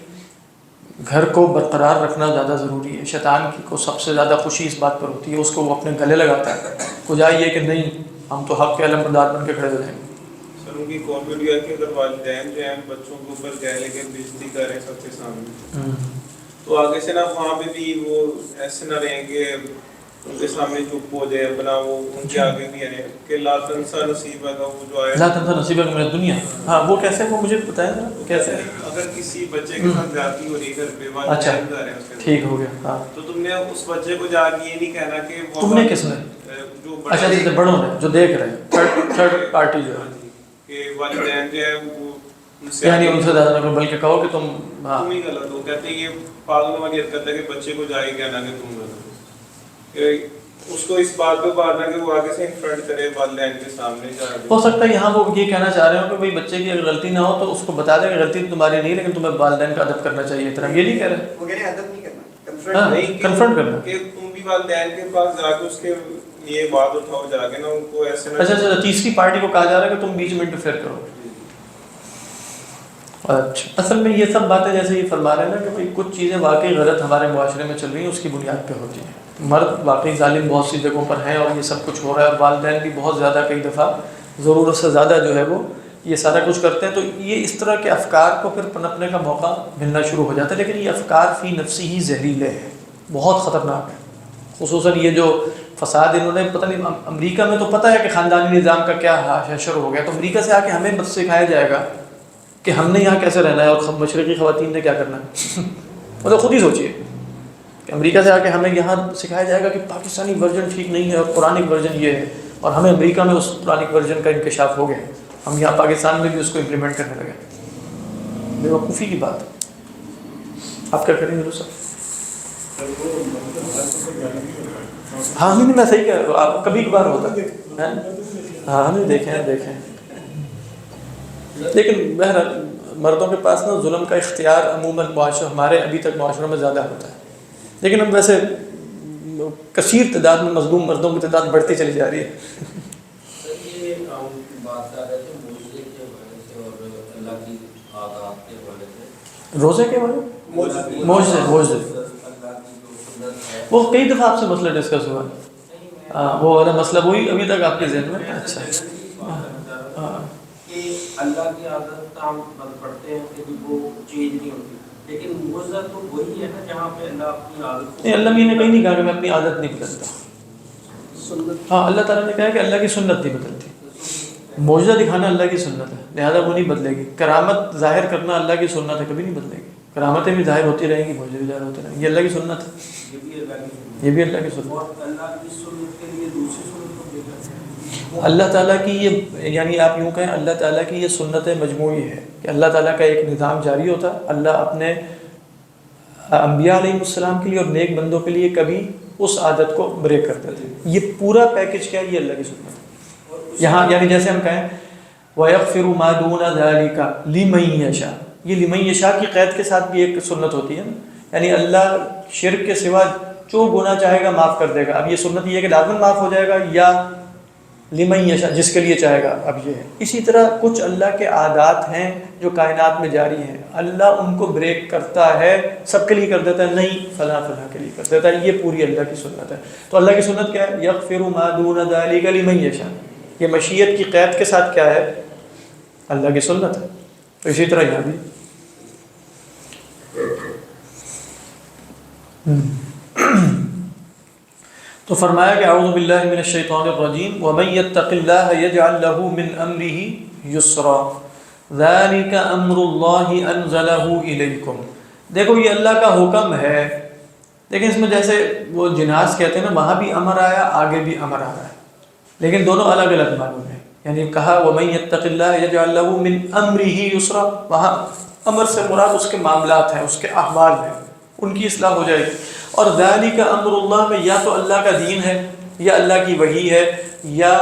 گھر کو برقرار رکھنا زیادہ ضروری ہے، شیطان کو سب سے زیادہ خوشی اس بات پر ہوتی ہے، اس کو وہ اپنے گلے لگاتا ہے، کجا یہ کہ نہیں ہم تو حق کے علم بردار بن کے کھڑے ہو جائیں گے۔ سر ان کی کامنٹ یہ ہے کہ اگر والدین جو ہیں بچوں کے اوپر کہہ کے بےزتی کر رہے ہیں سب کے سامنے، تو آگے سے نا وہاں پہ بھی وہ ایسے نہ رہیں گے ان کے سامنے چپ ہو جائے، اپنا وہ ان کے آگے بھی رہے کہ لا تنسا نصیبک کا وہ جو آیا لا تنسا نصیبک من الدنیا، ہاں وہ کیسے، وہ مجھے بتائیں ذرا کیسے؟ اگر کسی بچے کے ساتھ زیادتی ہو رہی ہے گھر پہ، اچھا والدین جا رہے ہیں اس کے ٹھیک ہو گیا، ہاں تو تم نے اس بچے کو جا کے یہ نہیں کہنا کہ تم نے کس نے، جو اچھا جیسے بڑوں نے جو دیکھ رہے ہیں تھرڈ پارٹی جو ہے کہ والدین جو ہے وہ یعنی ان سے زیادہ نہ، بلکہ کہو کہ تم تم ہی غلط ہو، کہتے ہیں یہ پاگلوں والی حرکت ہے کہ بچے کو جائے کہنا کہ تم غلط ہو، کہ اس کو اس بات پہ مارنا کہ وہ آگے سے انفرنٹ کرے والدین کے سامنے جا رہے، ہو سکتا ہے یہاں وہ یہ کہنا چاہ رہے ہو کہ بھائی بچے کی اگر غلطی نہ ہو تو اس کو بتا دیں کہ غلطی تو تمہاری نہیں، لیکن تمہیں والدین کا ادب کرنا چاہیے، طرح یہ نہیں کہہ رہے، وہ کہہ رہے ہیں ادب نہیں کرنا، ہاں نہیں کنفرنٹ کرنا، کہ تم بھی والدین کے پاس جا کے اس کے یہ بات اٹھاؤ جا کے نا ان کو ایسے نہ، اچھا تیسری پارٹی کو کہا جا رہا ہے کہ تم بیچ میں انٹرفیئر کرو، اچھا اصل میں یہ سب باتیں جیسے یہ فرما رہے ہیں نا کہ بھائی کچھ چیزیں واقعی غلط ہمارے معاشرے میں چل رہی ہیں، اس کی بنیاد پہ ہوتی ہیں، مرد واقعی ظالم بہت سی جگہوں پر ہیں اور یہ سب کچھ ہو رہا ہے، اور والدین بھی بہت زیادہ کئی دفعہ ضرورت سے زیادہ جو ہے وہ یہ سارا کچھ کرتے ہیں، تو یہ اس طرح کے افکار کو پھر پنپنے کا موقع ملنا شروع ہو جاتا ہے. لیکن یہ افکار فی نفسی ہی زہریلے ہیں، بہت خطرناک ہے. خصوصاً یہ جو فساد انہوں نے، پتہ نہیں امریکہ میں تو پتہ ہے کہ خاندانی نظام کا کیا حشر ہو گیا، تو امریکہ سے آ کے ہمیں بس سکھایا جائے گا کہ ہم نے یہاں کیسے رہنا ہے اور مشرقی خواتین نے کیا کرنا ہے. مطلب خود ہی سوچیے کہ امریکہ سے آ کے ہمیں یہاں سکھایا جائے گا کہ پاکستانی ورژن ٹھیک نہیں ہے اور قرآنک ورژن یہ ہے، اور ہمیں امریکہ میں اس قرآنک ورژن کا انکشاف ہو گیا، ہم یہاں پاکستان میں بھی اس کو امپلیمنٹ کرنے لگے. بے وقوفی کی بات ہے. آپ کیا کریں گے صاحب؟ ہاں نہیں میں صحیح کہہ رہا ہوں، آپ کبھی کبھار ہوتا ہے. ہاں ہم نے دیکھیں لیکن بہرحال مردوں کے پاس نا ظلم کا اختیار عموماً معاشرہ، ہمارے ابھی تک معاشروں میں زیادہ ہوتا ہے. لیکن اب ویسے کثیر تعداد میں مظلوم مردوں کی تعداد بڑھتی چلی جا رہی ہے. یہ ہم بات کر رہے تھے موضوع کے حوالے سے اور اللہ کی عادات کے حوالے سے. روزے کے بارے میں موجزے وہ کئی دفعہ آپ سے مسئلہ ڈسکس ہوا ہے. وہ والا مسئلہ وہی ابھی تک آپ کے ذہن میں. اچھا کہ اللہ کی عادت ہم پڑھتے ہیں کہ وہ چینج نہیں ہوتی، لیکن موضوع تو وہی ہے نا جہاں پہ اللہ اپنی عادت. نہیں، اللہ نے کہیں نہیں کہا کہ میں اپنی عادت نہیں بدلتا. ہاں اللہ تعالیٰ نے کہا کہ اللہ کی سنت نہیں بدلتی. معجزہ دکھانا اللہ کی سنت ہے، لہذا وہ نہیں بدلے گی. کرامت ظاہر کرنا اللہ کی سنت ہے، کبھی نہیں بدلے گی. کرامتیں بھی ظاہر ہوتی رہیں گی، معجزے بھی ظاہر ہوتے رہیں گے. یہ اللہ کی سنت ہے، یہ بھی اللہ کی سنت ہے. اور اللہ کی سنت کے لیے دوسری سنت کو دیکھا ہے. اللہ تعالیٰ کی یہ، یعنی آپ یوں کہیں اللہ تعالیٰ کی یہ سنت مجموعی ہے کہ اللہ تعالیٰ کا ایک نظام جاری ہوتا ہے. اللہ اپنے انبیاء علیہ السلام کے لیے اور نیک بندوں کے لیے کبھی اس عادت کو بریک کر دیتے ہیں. یہ پورا پیکج کیا ہے؟ یہ اللہ کی سنت ہے. یہاں یعنی جیسے ہم کہیں وَيَغْفِرُ مَا دُونَ ذَلِكَ لِمَن يَشَاءُ، یہ لمن یشاء کی قید کے ساتھ بھی ایک سنت ہوتی ہے نا، یعنی اللہ شرک کے سوا جو گناہ چاہے گا معاف کر دے گا. اب یہ سنت یہ ہے کہ لازم معاف ہو جائے گا یا لمن یشاء جس کے لیے چاہے گا. اب یہ ہے اسی طرح کچھ اللہ کے عادات ہیں جو کائنات میں جاری ہیں، اللہ ان کو بریک کرتا ہے، سب کے لیے کر دیتا ہے، نہیں فلاں فلاں کے لیے کر دیتا ہے. یہ پوری اللہ کی سنت ہے. تو اللہ کی سنت کیا ہے؟ یغفر ما دون ذلک لمن یشاء. یہ مشیت کی قید کے ساتھ کیا ہے؟ اللہ کی سنت ہے. تو اسی طرح یہاں بھی تو فرمایا کہ اعوذ باللہ من الشیطان الرجیم ومن یتق اللہ یجعل له من امرہ یسرا ذلک امر اللہ انزلہ الیکم. دیکھو یہ اللہ کا حکم ہے، لیکن اس میں جیسے وہ جناس کہتے ہیں نا، وہاں بھی امر آیا، آگے بھی امر آ رہا ہے، لیکن دونوں الگ الگ معنی ہیں. یعنی کہا ومن یتق اللہ یجعل له من امرہ یسرا، وہاں امر سے مراد اس کے معاملات ہیں، اس کے احوال ہیں، ان کی اصلاح ہو جائے گی. اور ذالک امر اللہ میں یا تو اللہ کا دین ہے، یا اللہ کی وحی ہے، یا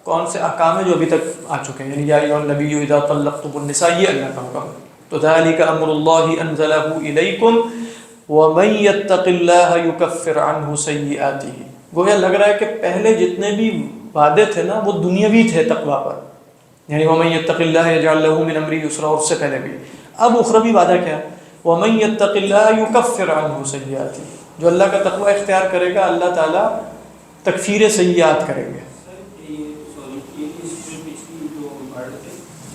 کون سے احکام ہیں جو ابھی تک آ چکے ہیں، یعنی یا ایھا النبی اذا طلقتم النساء، یہ اللہ کا حکم ہے. تو ذالک امر اللہ انزلہ الیکم ومن یتق اللہ یکفر عنہ سیئاتہ. گویا لگ رہا ہے کہ پہلے جتنے بھی وعدے تھے نا وہ دنیاوی تھے تقویٰ پر، یعنی ومن یتق اللہ یجعل له من امرہ یسرا، اور اس سے پہلے بھی. اب اخروی وعدہ کیا ہے؟ ومن یتق اللہ یکفر عنہ سیئاتہ. جو اللہ کا تقوی اختیار کرے گا اللہ تعالیٰ تکفیر سیئات کریں گے.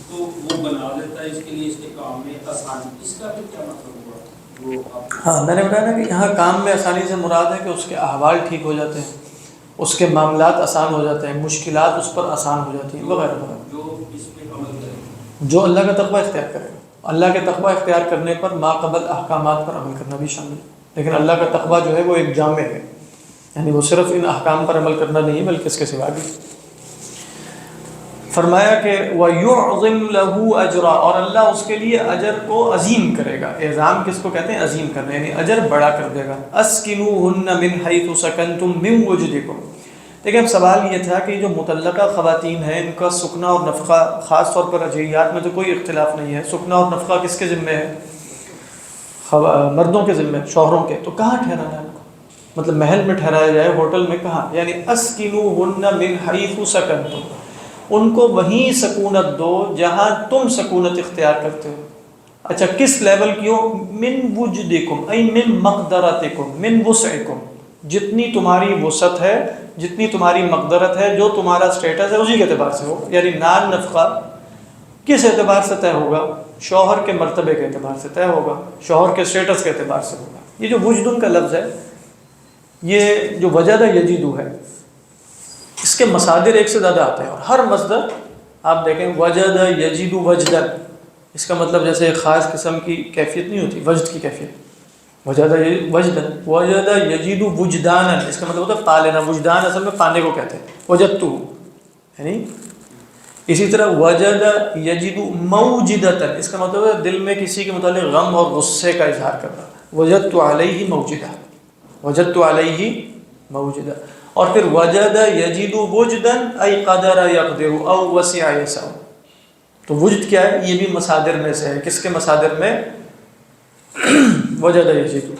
تو وہ بنا دیتا ہے اس کے لیے اس کے کام میں آسانی. اس کا پھر کیا مطلب ہوا؟ ہاں میں نے بتایا نا کہ یہاں کام میں آسانی سے مراد ہے کہ اس کے احوال ٹھیک ہو جاتے ہیں، اس کے معاملات آسان ہو جاتے ہیں، مشکلات اس پر آسان ہو جاتی ہیں وغیرہ وغیرہ. جو اس پہ عمل کرے، جو اللہ کا تقوی اختیار کرے گا. اللہ کے تقوی اختیار کرنے پر ما قبل احکامات پر عمل کرنا بھی شامل ہے، لیکن اللہ کا تقوی جو ہے وہ ایک جامع ہے، یعنی وہ صرف ان احکام پر عمل کرنا نہیں بلکہ اس کے سوا بھی. فرمایا کہ وَيُعْظِمْ لَهُ أَجْرًا، اور اللہ اس کے لیے اجر کو عظیم کرے گا. اعظام کس کو کہتے ہیں؟ عظیم کرنا، یعنی اجر بڑا کر دے گا. أَسْكِنُوهُنَّ مِنْ حَيْثُ سَكَنْتُمْ مِنْ وُجْدِكُمْ. دیکھیں اب سوال یہ تھا کہ جو مطلقہ خواتین ہیں ان کا سکنا اور نفقہ، خاص طور پر اجیات میں تو کوئی اختلاف نہیں ہے، سکنا اور نفقہ کس کے ذمہ ہے؟ مردوں کے ذمہ، شوہروں کے. تو کہاں ٹھہرانا ہے ان کو؟ مطلب محل میں ٹھہرایا جائے، ہوٹل میں کہاں؟ یعنی أَسْكِنُوهُنَّ مِنْ حَيْثُ سَكَنْتُمْ، ان کو وہیں سکونت دو جہاں تم سکونت اختیار کرتے ہو. اچھا کس لیول کی ہو؟ من وجدکم ای من مقدرتکم من وسعکم، جتنی تمہاری وسعت ہے، جتنی تمہاری مقدرت ہے، جو تمہارا سٹیٹس ہے اسی کے اعتبار سے ہو. یعنی نان نفقہ کس اعتبار سے طے ہوگا؟ شوہر کے مرتبے کے اعتبار سے طے ہوگا، شوہر کے اسٹیٹس کے اعتبار سے ہوگا۔ یہ جو وجدن کا لفظ ہے، یہ جو وجد یجدو ہے، اس کے مصادر ایک سے زیادہ آتے ہیں، اور ہر مصدر آپ دیکھیں وجد یجد وجدن، اس کا مطلب جیسے ایک خاص قسم کی کیفیت نہیں ہوتی، وجد کی کیفیت، وجد وجدن، وجد یجد وجدانا، اس کا مطلب ہوتا ہے پا لینا۔ وجدان اصل میں پانے کو کہتے ہیں، وجدتو، یعنی اسی طرح وجد یجد موجدتن، اس کا مطلب ہے دل میں کسی کے متعلق غم اور غصے کا اظہار کرنا، وجدت علیہ موجدہ، وجدت علیہ موجدہ۔ اور پھر وجد یجد وجدن ای قدر یقدر او وسع یسع، تو وجد کیا ہے؟ یہ بھی مصادر میں سے ہے۔ کس کے مصادر میں؟ وجد یجد،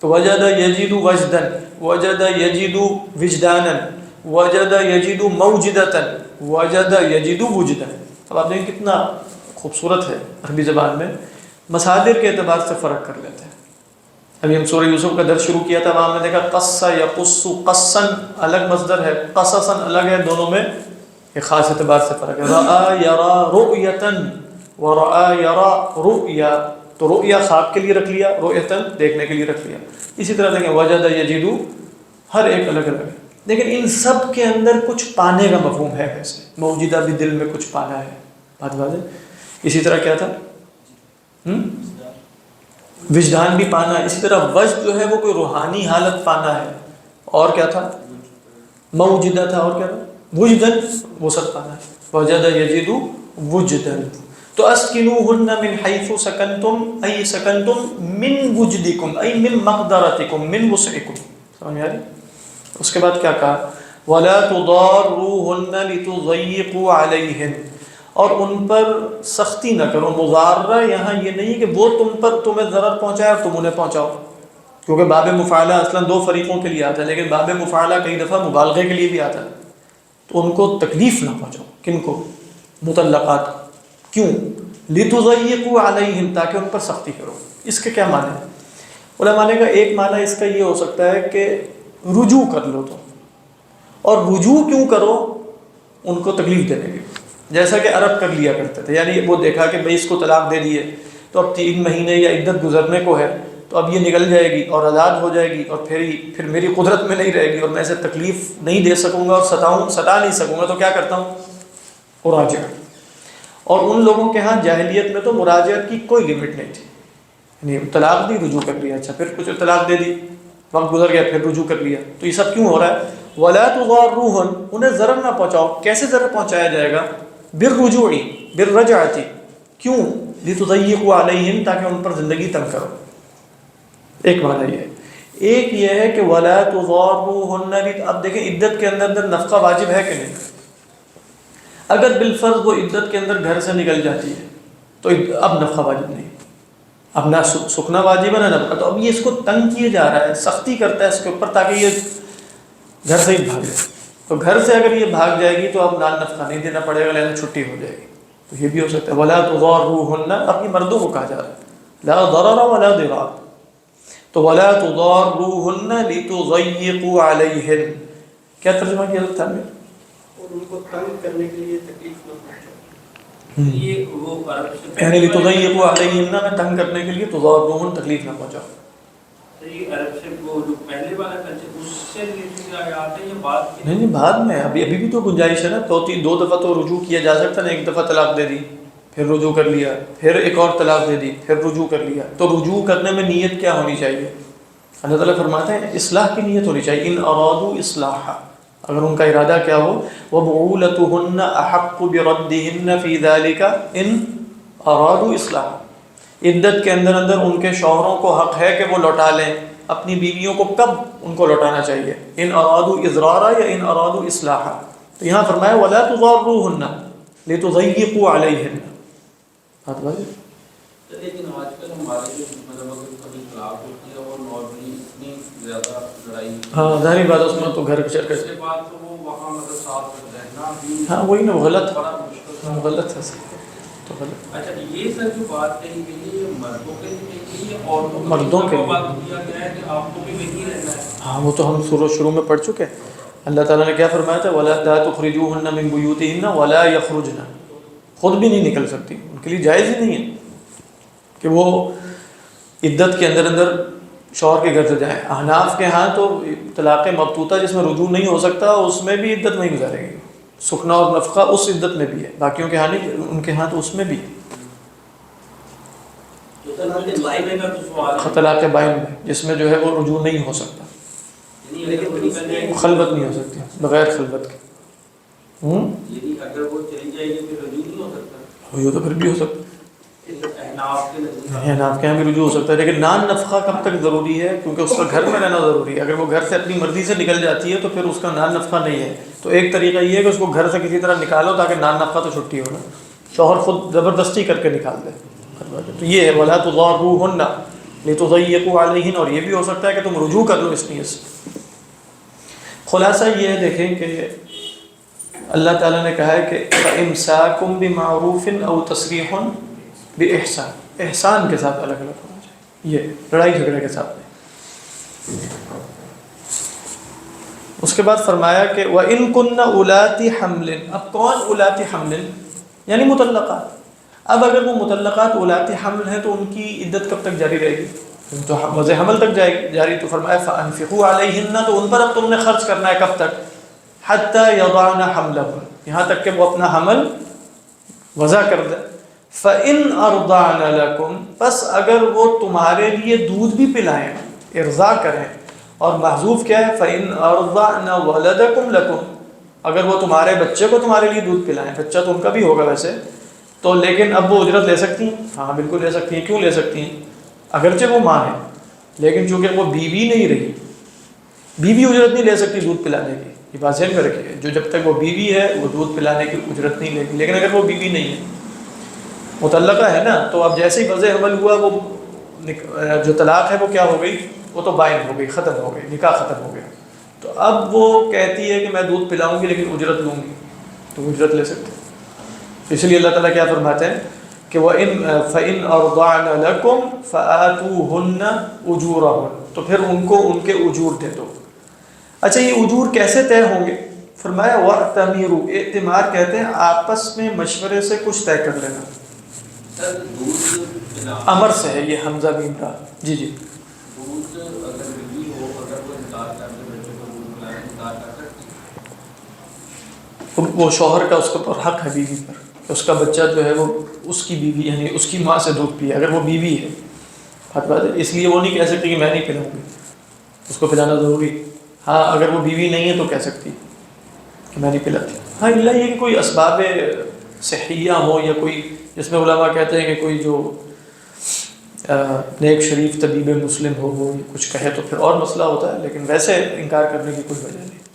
تو وجد یجد وجدن، وجد یجد وجدانا، وجد یجد موجدتن، وجد یجد وجدن۔ اب آپ دیکھیں کتنا خوبصورت ہے عربی زبان میں، مصادر کے اعتبار سے فرق کر لیتے ہیں۔ ابھی ہم سورہ یوسف کا درس شروع کیا تھا، وہاں ہم نے دیکھا قص یقص، قصا الگ مصدر ہے، قصصا الگ ہے، دونوں میں ایک خاص اعتبار سے فرق ہے۔ رأى یرا رؤیتا ورأى یرا رؤیا، تو رؤیا خواب کے لیے رکھ لیا، رؤیتا دیکھنے کے لیے رکھ لیا۔ اسی طرح دیکھیں وجد یجد، ہر ایک الگ الگ ہے، لیکن ان سب کے اندر کچھ پانے کا مفہوم ہے۔ ویسے موجودہ بھی دل میں کچھ پانا ہے، بات واضح۔ اسی طرح کیا تھا؟ وجدان بھی پانا ہے۔ اسی طرح وجد جو ہے وہ کوئی روحانی حالت پانا ہے، اور کیا تھا؟ موجودہ تھا، اور کیا تھا؟ وجدن، وہ سب پانا ہے۔ وجد یجد وجدن، تو اسکنوہن من حیث سکنتم ای سکنتم من وجدکم ای من مقدرتکم من وسعکم، سمجھ آ رہی؟ اس کے بعد کیا کہا؟ وَلَا تُضَارُّوهُنَّ لِتُضَيِّقُوا عَلَيْهِنَّ، اور ان پر سختی نہ کرو۔ مضارہ یہاں یہ نہیں کہ وہ تمہیں ضرر پہنچائے اور تم انہیں پہنچاؤ، کیونکہ باب مفاعلہ اصلاً دو فریقوں کے لیے آتا ہے، لیکن باب مفاعلہ کئی دفعہ مبالغے کے لیے بھی آتا ہے، تو ان کو تکلیف نہ پہنچاؤ۔ کن کو؟ مطلقات۔ کیوں؟ لِتُضَيِّقُوا عَلَيْهِمْ، تاکہ ان پر سختی کرو۔ اس کے کیا معنی ہے؟ علماء نے کہا ایک معنی اس کا یہ ہو سکتا ہے کہ رجوع کر لو تم، اور رجوع کیوں کرو؟ ان کو تکلیف دینے کی، جیسا کہ عرب کر لیا کرتے تھے، یعنی وہ دیکھا کہ بھئی اس کو طلاق دے دیے تو اب 3 مہینے یا عدت گزرنے کو ہے، تو اب یہ نکل جائے گی اور آزاد ہو جائے گی، اور پھر میری قدرت میں نہیں رہے گی اور میں اسے تکلیف نہیں دے سکوں گا اور ستا نہیں سکوں گا، تو کیا کرتا ہوں؟ مراجعہ۔ اور ان لوگوں کے ہاں جاہلیت میں تو مراجعت کی کوئی لمٹ نہیں تھی، یعنی طلاق دی، رجوع کر لیا، اچھا پھر کچھ طلاق دے دی، وقت گزر گیا، پھر رجوع کر لیا۔ تو یہ سب کیوں ہو رہا ہے؟ وَلَا تُضَارُّوهُنَّ، انہیں ضرر نہ پہنچاؤ۔ کیسے ضرر پہنچایا جائے گا؟ بالرجوع، بالرجعۃ، کیوں؟ لِتُضَيِّقُوا عَلَيْهِمْ، تاکہ ان پر زندگی تنگ کرو۔ ایک معنی یہ ہے۔ ایک یہ ہے کہ وَلَا تُضَارُّوهُنَّ، اب دیکھیں عدت کے اندر نفقہ واجب ہے کہ نہیں؟ اگر بالفرض وہ عدت کے اندر گھر سے نکل جاتی ہے تو اب نفقہ واجب نہیں، اب نہ سکنا واجب ہے نہ نفقہ، تو اب یہ اس کو تنگ کیے جا رہا ہے، سختی کرتا ہے اس کے اوپر تاکہ یہ گھر سے ہی بھاگے۔ تو گھر سے اگر یہ بھاگ جائے گی تو اب نان نفقہ نہیں دینا پڑے گا، لیکن چھٹی ہو جائے گی، تو یہ بھی ہو سکتا ہے۔ وَلَا تُضَارُّوهُنَّ، اپنی مردوں کو کہا جا رہا ہے، لا ضرر ولا ضرار، تو وَلَا تُضَارُّوهُنَّ لِتُضَيِّقُوا عَلَيْهِنَّ، کیا ترجمہ کیا تھا میں؟ اور ان کو تنگ کرنے کے لیے تکلیف نہ پہنچاؤ۔ یہ وہ عرب سے یعنی لِتُضَيِّقُوا عَلَيْهِنَّ میں تنگ کرنے کے لیے، تُضَارُّوهُنَّ تکلیف نہ پہنچاؤ۔ یہ عرب سے وہ جو پہلے والا کنسپٹ اس سے ریلیٹڈ آیات ہے یا بعد کے؟ نہیں بعد میں، ابھی بھی تو گنجائش ہے نا، دو دفعہ تو رجوع کیا جا سکتا ہے، ایک دفعہ طلاق دے دی، پھر رجوع کر لیا، پھر ایک اور طلاق دے دی، پھر رجوع کر لیا۔ تو رجوع کرنے میں نیت کیا ہونی چاہیے؟ اللہ تعالیٰ فرماتے ہیں اصلاح کی نیت ہونی چاہیے، ان ارادوا اصلاحا، اگر ان کا ارادہ کیا ہو، وَبُعُولَتُهُنَّ أَحَقُّ بِرَدِّهِنَّ فِي ذَلِكَ إِنْ أَرَادُوا إِصْلَاحًا، عدت کے اندر ان کے شوہروں کو حق ہے کہ وہ لوٹا لیں اپنی بیویوں کو۔ کب ان کو لوٹانا چاہیے؟ ان ارادوا اضرارا یا ان ارادوا اصلاحا۔ تو یہاں فرمایا وَلَا تُضَارُّوهُنَّ لِتُضَيِّقُوا عَلَيْهِنَّ، بات واضح؟ لیکن آج کل ہمارے جو مطلب اگر کبھی طلاق ہوتی ہے اور نارملی اتنی زیادہ لڑائی، ہاں ظاہری بات اس میں تو گھر کے چکر اس کے بعد تو وہ وہاں مطلب ساتھ رہنا بھی ہاں وہی نا، غلط بڑا مشکل تھا۔ غلط ہے تو غلط۔ اچھا یہ سر جو بات کہی گئی ہے یہ مردوں کے لیے کہی گئی ہے، عورتوں کو مردوں کے لیے بات کیا گیا ہے کہ آپ کو بھی وہی رہنا ہے؟ ہاں وہ تو ہم شروع میں پڑھ چکے ہیں۔ اللہ تعالیٰ نے کیا فرمایا تھا؟ وَلَا تُخْرِجُوهُنَّ مِن بُيُوتِهِنَّ وَلَا يَخْرُجْنَ، خود بھی نہیں نکل سکتی، ان کے لیے جائز ہی نہیں ہے کہ وہ عدت کے اندر شوہر کے گھر سے جائیں۔ احناف کے ہاں تو طلاق مبتوتہ جس میں رجوع نہیں ہو سکتا اس میں بھی عدت نہیں گزارے گی، سکنا اور نفقہ اس عدت میں بھی ہے، باقیوں کے ہاں نہیں، ان کے ہاں تو اس میں بھی ہے۔ طلاق بائن میں جس میں جو ہے وہ رجوع نہیں ہو سکتا، خلوت نہیں ہو سکتی بغیر خلوت کے۔ اگر وہ چلی جائے گی پھر رجوع نہیں ہو سکتا، یہ تو پھر بھی ہو سکتا احناف کے احناف کے یہاں بھی رجوع ہو سکتا ہے، لیکن نان نفقہ کب تک ضروری ہے؟ کیونکہ اس کا گھر میں رہنا ضروری ہے۔ اگر وہ گھر سے اپنی مرضی سے نکل جاتی ہے تو پھر اس کا نان نفقہ نہیں ہے۔ تو ایک طریقہ یہ ہے کہ اس کو گھر سے کسی طرح نکالو تاکہ نان نفقہ تو چھٹی ہو نا، شوہر خود زبردستی کر کے نکال دے۔ تو یہ ہے وَلَا تُضَارُوهُنَّ لِتُضَيِّقُوا عَلَيْهِنَّ، اور یہ بھی ہو سکتا ہے کہ تم رجوع کر لو اس نیت سے۔ خلاصہ یہ ہے دیکھیں کہ اللہ تعالیٰ نے کہا ہے کہ فَإِمْسَاكُمْ بِمَعْرُوفٍ أَوْ تَسْرِيحٌ بِإِحْسَانٍ، احسان کے ساتھ الگ الگ ہونا چاہیے، یہ لڑائی جھگڑے کے ساتھ نہیں۔ اس کے بعد فرمایا کہ وَإِن كُنَّ أُولَاتِ حَمْلٍ، اب کون اولات حمل؟ یعنی مطلقات۔ اب اگر وہ مطلقات اولات حمل ہیں تو ان کی عدت کب تک جاری رہے گی؟ تو وضع حمل تک جائے گی جاری۔ تو فرمایا فَأَنفِقُوا عَلَيْهِنَّ، تو ان پر اب تم نے خرچ کرنا ہے کب تک؟ حَتَّى يَضَعْنَ حَمْلَهُنَّ، یہاں تک کہ وہ اپنا حمل وضع کر دیں۔ فَإِنْ أَرْضَعْنَ لَكُمْ، پس اگر وہ تمہارے لیے دودھ بھی پلائیں، ارضاء کریں، اور محذوف کیا ہے؟ فَإِنْ أَرْضَعْنَ وَلَدَكُمْ لَكُمْ، اگر وہ تمہارے بچے کو تمہارے لیے دودھ پلائیں، بچہ تو ان کا بھی ہوگا ویسے تو، لیکن اب وہ اجرت لے سکتی ہیں؟ ہاں بالکل لے سکتی ہیں۔ کیوں لے سکتی ہیں؟ اگرچہ وہ ماں ہے لیکن چونکہ وہ بیوی نہیں رہی، بیوی اجرت نہیں لے سکتی دودھ پلانے کی، یہ بات ذہن میں رکھیے، جو جب تک وہ بیوی ہے وہ دودھ پلانے کی اجرت نہیں لے گی۔ لیکن اگر وہ بیوی نہیں ہے، مطلقہ ہے نا، تو اب جیسے ہی وضع حمل ہوا وہ جو طلاق ہے وہ کیا ہو گئی؟ وہ تو بائن ہو گئی، ختم ہو گئی، نکاح ختم ہو گیا۔ تو اب وہ کہتی ہے کہ میں دودھ پلاؤں گی لیکن اجرت لوں گی، تو وہ اجرت لے سکتے ہیں۔ اس لیے اللہ تعالیٰ کیا فرماتے ہیں کہ فَإِنْ أَرْضَعْنَ لَكُمْ فَآتُوهُنَّ أُجُورَهُنَّ، تو پھر ان کو ان کے اجور دے دو۔ اچھا یہ اجور کیسے طے ہوں گے؟ فرمایا وَأْتَمِرُوا، اعتمار کہتے ہیں آپس میں مشورے سے کچھ طے کر لینا۔ امر سے ہے یہ، حمزہ بن را، جی جی۔ دودھ اگر بیوی ہو، اگر وہ انکار کر کے بچے کو دودھ پلائے، انکار کر سکتی؟ وہ شوہر کا اس کے اوپر حق ہے بیوی پر کہ اس کا بچہ جو ہے وہ اس کی بیوی یعنی اس کی ماں سے دودھ پیے، اگر وہ بیوی ہے۔ بات ہے، اس لیے وہ نہیں کہہ سکتی کہ میں نہیں پلاؤں گی، اس کو پلانا ضروری۔ ہاں اگر وہ بیوی نہیں ہے تو کہہ سکتی کہ میں نہیں پلاتی۔ ہاں اللہ یہ کہ کوئی اسباب صحیہ ہو، یا کوئی جس میں علماء کہتے ہیں کہ کوئی جو نیک شریف طبیب مسلم ہو کچھ کہے تو پھر اور مسئلہ ہوتا ہے، لیکن ویسے انکار کرنے کی کوئی وجہ نہیں۔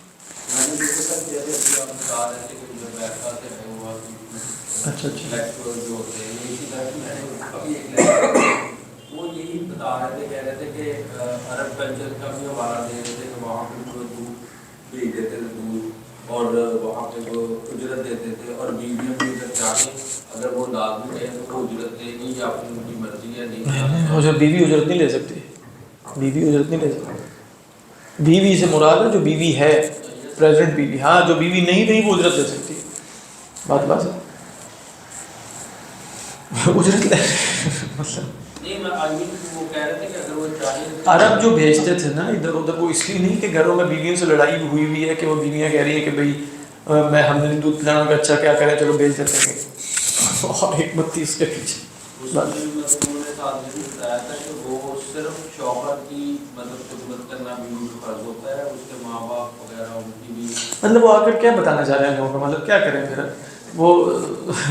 اچھا وہ یہی بتا رہے تھے، کہہ رہے تھے کہ عرب کلچر کا بھی حوالہ دے رہے تھے کہ وہاں پہ وہ دودھ بھیج دیتے تھے دودھ، اور وہاں پہ وہ اجرت دیتے تھے، اور بیویاں بھی اگر چاہیں اگر وہ داد بھی کہیں تو وہ اجرت لے گی یا پھر ان کی مرضی ہے نہیں۔ جو بیوی اجرت نہیں لے سکتی، بیوی اجرت نہیں لے سکتی، بیوی سے مراد ہے جو بیوی ہے، پریزنٹ بیوی۔ ہاں جو بیوی نہیں رہی وہ اجرت لے سکتی ہے، بات ہے اجرت لے مطلب نہیں، میں آدمی وہ کہہ رہے تھے کہ اگر وہ چاہیں، عرب جو بھیجتے تھے نا ادھر ادھر، وہ اس لیے نہیں کہ گھروں میں بیویوں سے لڑائی ہوئی ہوئی ہے کہ وہ بیویاں کہہ رہی ہیں کہ بھئی میں ہم نے دودھ پلانا کا، اچھا کیا کریں چلو بھیج دیتے ہیں، اور حکمت تھی اس کے پیچھے۔ انہوں نے ساتھ یہ بتایا تھا کہ وہ صرف شوہر کی مطلب خدمت کرنا بیوی کو فرض ہوتا ہے، اس کے ماں باپ وغیرہ ان کی بھی، مطلب وہ آ کر کیا بتانا چاہ رہے ہیں لوگوں کو، مطلب کیا کریں پھر وہ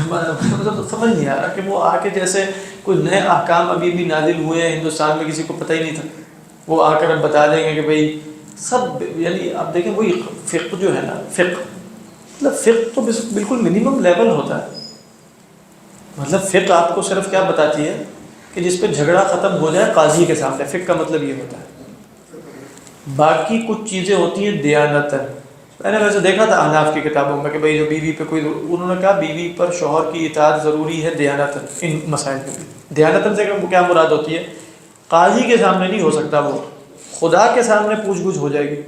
مطلب سمجھ نہیں آ رہا کہ وہ آ کے جیسے کوئی نئے احکام ابھی بھی نازل ہوئے ہیں ہندوستان میں، کسی کو پتہ ہی نہیں تھا، وہ آ کر اب بتا دیں گے کہ بھئی سب، یعنی آپ دیکھیں وہی فقہ جو ہے نا، فقہ مطلب فقہ تو بالکل منیمم لیول ہوتا ہے۔ مطلب فقہ آپ کو صرف کیا بتاتی ہے کہ جس پہ جھگڑا ختم ہو جائے قاضی کے سامنے، فقہ کا مطلب یہ ہوتا ہے۔ باقی کچھ چیزیں ہوتی ہیں دیانتاً، میں نے ویسے دیکھا تھا احناف کی کتابوں میں کہ بھئی جو بیوی پہ کوئی، انہوں نے کہا بیوی پر شوہر کی اطاعت ضروری ہے دیانتاً، ان مسائل میں بھی۔ دیانتاً سے کیا مراد ہوتی ہے؟ قاضی کے سامنے نہیں ہو سکتا، وہ خدا کے سامنے پوچھ گچھ ہو جائے گی۔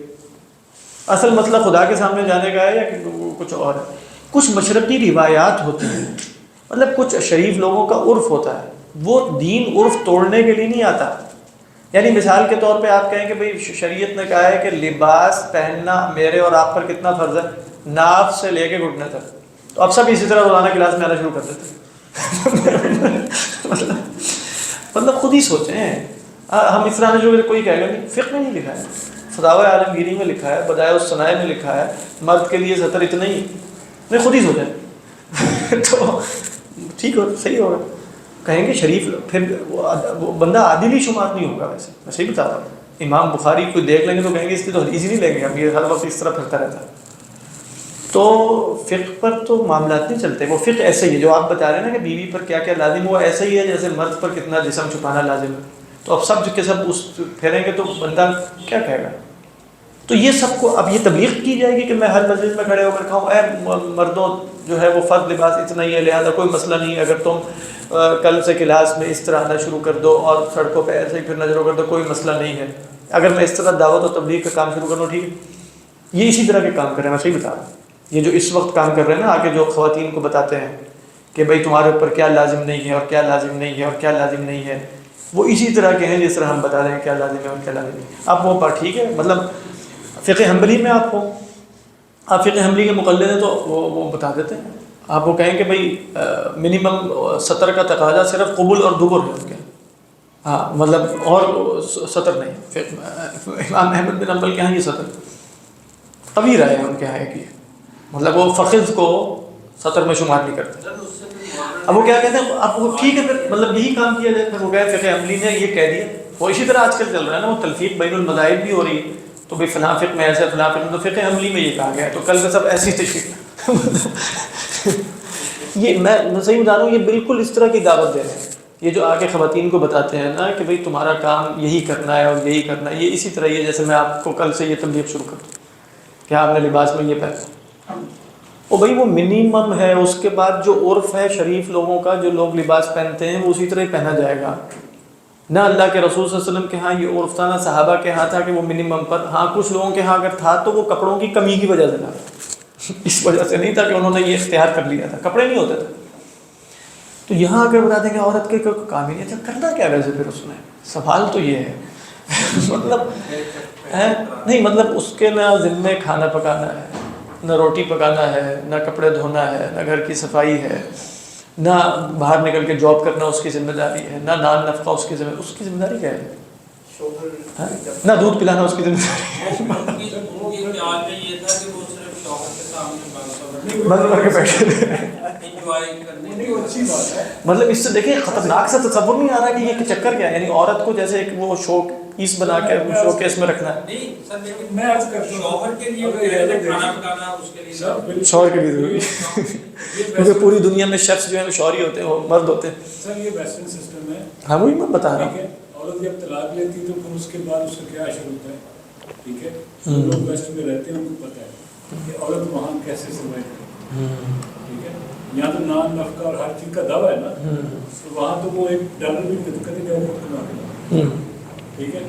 اصل مسئلہ خدا کے سامنے جانے کا ہے یا کہ کچھ اور ہے؟ کچھ مشرقی روایات ہوتی ہیں مطلب کچھ شریف لوگوں کا عرف ہوتا ہے، وہ دین عرف توڑنے کے لیے نہیں آتا. یعنی مثال کے طور پہ آپ کہیں کہ بھئی شریعت نے کہا ہے کہ لباس پہننا میرے اور آپ پر کتنا فرض ہے، ناف سے لے کے گھٹنے تک. تو اب سب اسی طرح روزانہ کلاس میں آنا شروع کر دیتے ہیں. مطلب خود ہی سوچیں. ہم اس طرح جو کوئی کہے گا نہیں، فقہ میں نہیں لکھا ہے، فتاوی عالمگیری میں لکھا ہے، بدائع الصنائع میں لکھا ہے مرد کے لیے سطر اتنا ہی. نہیں خود ہی سوچیں تو ٹھیک ہو، صحیح ہوگا. کہیں گے شریف پھر وہ بندہ عادل ہی شمار نہیں ہوگا. ویسے میں صحیح بتا رہا ہوں. امام بخاری کو دیکھ لیں گے تو کہیں گے اس کی تو حدیث ہی نہیں لیں گے ہم، یہ ہر وقت اس طرح پھرتا رہتا ہے. تو فقہ پر تو معاملات نہیں چلتے. وہ فقہ ایسے ہی ہے جو آپ بتا رہے ہیں نا کہ بیوی پر کیا کیا لازم، وہ ایسا ہی ہے جیسے مرد پر کتنا جسم چھپانا لازم ہے. تو اب سب کے سب اس پھیریں گے تو بندہ کیا کہے گا. تو یہ سب کو اب یہ تبلیغ کی جائے گی کہ میں ہر مسجد میں کھڑے ہو کر کہوں اے مردوں جو ہے وہ فرد لباس اتنا ہی ہے، لہٰذا کوئی مسئلہ نہیں ہے، اگر تم کل سے کلاس میں اس طرح آنا شروع کر دو اور سڑکوں پہ ایسے ہی پھرنا شروع کر دو، کوئی مسئلہ نہیں ہے. اگر میں اس طرح دعوت و تبلیغ کا کام شروع کر دوں ٹھیک ہے. یہ اسی طرح کے کام کر رہے ہیں. میں صحیح بتا رہا ہوں. یہ جو اس وقت کام کر رہے ہیں نا آگے جو خواتین کو بتاتے ہیں کہ بھائی تمہارے اوپر کیا لازم نہیں ہے اور کیا لازم نہیں ہے اور کیا لازم نہیں ہے، وہ اسی طرح کے ہیں جس طرح ہم بتا رہے ہیں کیا لازم ہے اور کیا لازم نہیں. اب وہ پر ٹھیک ہے، مطلب فقہ حنبلی میں آپ فقہ حنبلی کے مقلد ہیں تو وہ بتا دیتے ہیں. آپ وہ کہیں کہ بھائی منیمم سطر کا تقاضا صرف قبول اور دبر ہے ان کے، ہاں مطلب اور سطر نہیں. امام احمد بن حنبل کے یہاں یہ سطر قوی رائے ہے ان کے یہاں ایک یہ، مطلب وہ فخذ کو سطر میں شمار نہیں کرتے. اب وہ کیا کہتے ہیں، اب وہ ٹھیک ہے پھر مطلب یہی کام کیا جائے. پھر وہ کہے فقہ حنبلی نے یہ کہہ دیا. وہ اسی طرح آج کل چل رہا ہے نا، وہ تلفیق بین المذاہب بھی ہو رہی ہے. تو بھائی فلاں فقہ میں ایسے، فلاں فقہ میں، تو فقہ حنبلی میں یہ کہا گیا ہے تو کل کا سب ایسی تشریح. یہ میں صحیح بتا رہا ہوں، یہ بالکل اس طرح کی دعوت دے رہے ہیں. یہ جو آگے خواتین کو بتاتے ہیں نا کہ بھائی تمہارا کام یہی کرنا ہے اور یہی کرنا ہے، یہ اسی طرح یہ جیسے میں آپ کو کل سے یہ تبلیغ شروع کر دوں کہ آپ نے لباس میں یہ پہنا. او بھائی وہ منیمم ہے. اس کے بعد جو عرف ہے شریف لوگوں کا، جو لوگ لباس پہنتے ہیں وہ اسی طرح ہی پہنا جائے گا. نہ اللہ کے رسول صلی اللہ علیہ وسلم کے ہاں یہ عرف تھا، نہ صحابہ کے ہاں تھا کہ وہ منیمم پر. ہاں کچھ لوگوں کے ہاں اگر تھا تو وہ کپڑوں کی کمی کی وجہ سے تھا، اس وجہ سے نہیں تھا کہ انہوں نے یہ اختیار کر لیا تھا، کپڑے نہیں ہوتے تھے. تو یہاں اگر بتا دیں کہ عورت کے کام ہی نہیں تھا، کرنا کیا ویسے پھر اس میں؟ سوال تو یہ ہے مطلب نہیں، مطلب اس کے نہ ذمے کھانا پکانا ہے، نہ روٹی پکانا ہے، نہ کپڑے دھونا ہے، نہ گھر کی صفائی ہے، نہ باہر نکل کے جاب کرنا اس کی ذمہ داری ہے، نہ نان نفقہ اس کی ذمہ داری کیا ہے، نہ دودھ پلانا اس کی ذمہ داری مطلب اس سے دیکھیں خطرناک سا تصور نہیں آ رہا کہ یہ چکر کیا ہے. یعنی عورت کو جیسے ایک وہ شوق پیس بنا کے شو کیس میں رکھنا ہے. شوہر کے لیے ضروری کیونکہ پوری دنیا میں شخص جو ہیں وہ شوہر ہی ہوتے ہیں، وہ مرد ہوتے ہیں. سر یہ ویسٹرن سسٹم ہے. ہاں وہی میں بتا رہا ہوں. عورت جب طلاق لیتی ہے تو پھر اس کے بعد اس کا کیا اشر ہوتا ہے. ٹھیک ہے، لوگ ویسٹ میں رہتے ہیں ان کو پتہ ہے کہ عورت وہاں کیسے سروائیو کرے. ٹھیک ہے، یہاں تو نان نفقہ اور ہر چیز کا دعویٰ ہے نا، تو وہاں تو وہ ایک ڈالر بھی کبھی کما کے لا. ٹھیک ہے،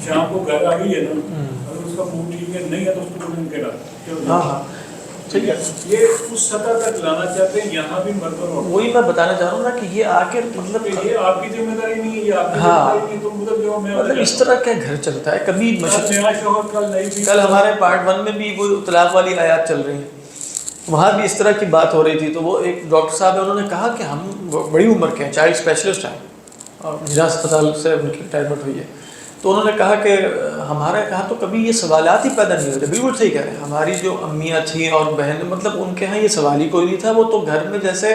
شام کو گھر آ گئی ہے نا، اگر اس کا منہ ٹھیک ہے نہیں ہے تو اس کو بولیں کہ ہاں ہاں ٹھیک ہے. یہ اس سطح تک لانا چاہتے ہیں یہاں بھی مرد اور عورت. وہی میں بتانا چاہ رہا ہوں نا کہ یہ آ کے مطلب یہ آپ کی ذمہ داری نہیں ہے، یہ آپ کی ذمہ داری نہیں ہے. تو مطلب اس طرح کیا گھر چلتا ہے. کبھی شوہر کل ہمارے پارٹ 1 میں بھی وہ طلاق والی آیات چل رہی ہیں، وہاں بھی اس طرح کی بات ہو رہی تھی. تو وہ ایک ڈاکٹر صاحب ہیں، انہوں نے کہا کہ ہم بڑی عمر کے ہیں، چائلڈ اسپیشلسٹ ہیں اور جناح اسپتال سے ان کی ریٹائرمنٹ ہوئی ہے. تو انہوں نے کہا کہ ہمارا کہا تو کبھی یہ سوالات ہی پیدا نہیں ہوتے. بالکل صحیح کہہ رہے ہیں. ہماری جو امیاں تھیں اور بہنیں، مطلب ان کے ہاں یہ سوال ہی کوئی نہیں تھا. وہ تو گھر میں جیسے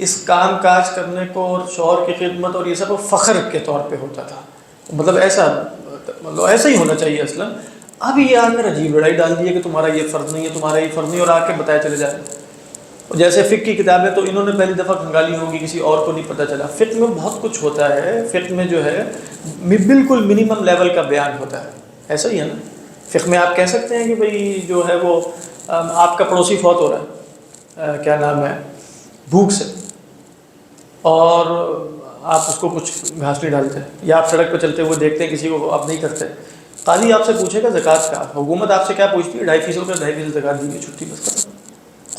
اس کام کاج کرنے کو اور شوہر کی خدمت اور یہ سب فخر کے طور پہ ہوتا تھا. مطلب ایسا ہی ہونا چاہیے اصلاً. اب یہ آ کر عجیب لڑائی ڈال دی ہے کہ تمہارا یہ فرض نہیں ہے، تمہارا یہ فرض نہیں، اور آ کے بتایا چلے جائے. جیسے فقہ کی کتابیں تو انہوں نے پہلی دفعہ کھنگالی ہوگی، کسی اور کو نہیں پتہ چلا. فقہ میں بہت کچھ ہوتا ہے. فقہ میں جو ہے بالکل منیمم لیول کا بیان ہوتا ہے. ایسا ہی ہے نا، فقہ میں آپ کہہ سکتے ہیں کہ بھئی جو ہے وہ آپ کا پڑوسی فوت ہو رہا ہے، کیا نام ہے، بھوک سے، اور آپ اس کو کچھ گھاس نہیں ڈالتے، یا آپ سڑک پہ چلتے ہوئے دیکھتے ہیں کسی کو آپ نہیں کرتے. قاضی آپ سے پوچھے گا زکوٰۃ کا. حکومت آپ سے کیا پوچھتی ہے؟ 2.5% کا 2.5% زکوٰۃ دیجیے، چھٹی بس ختم.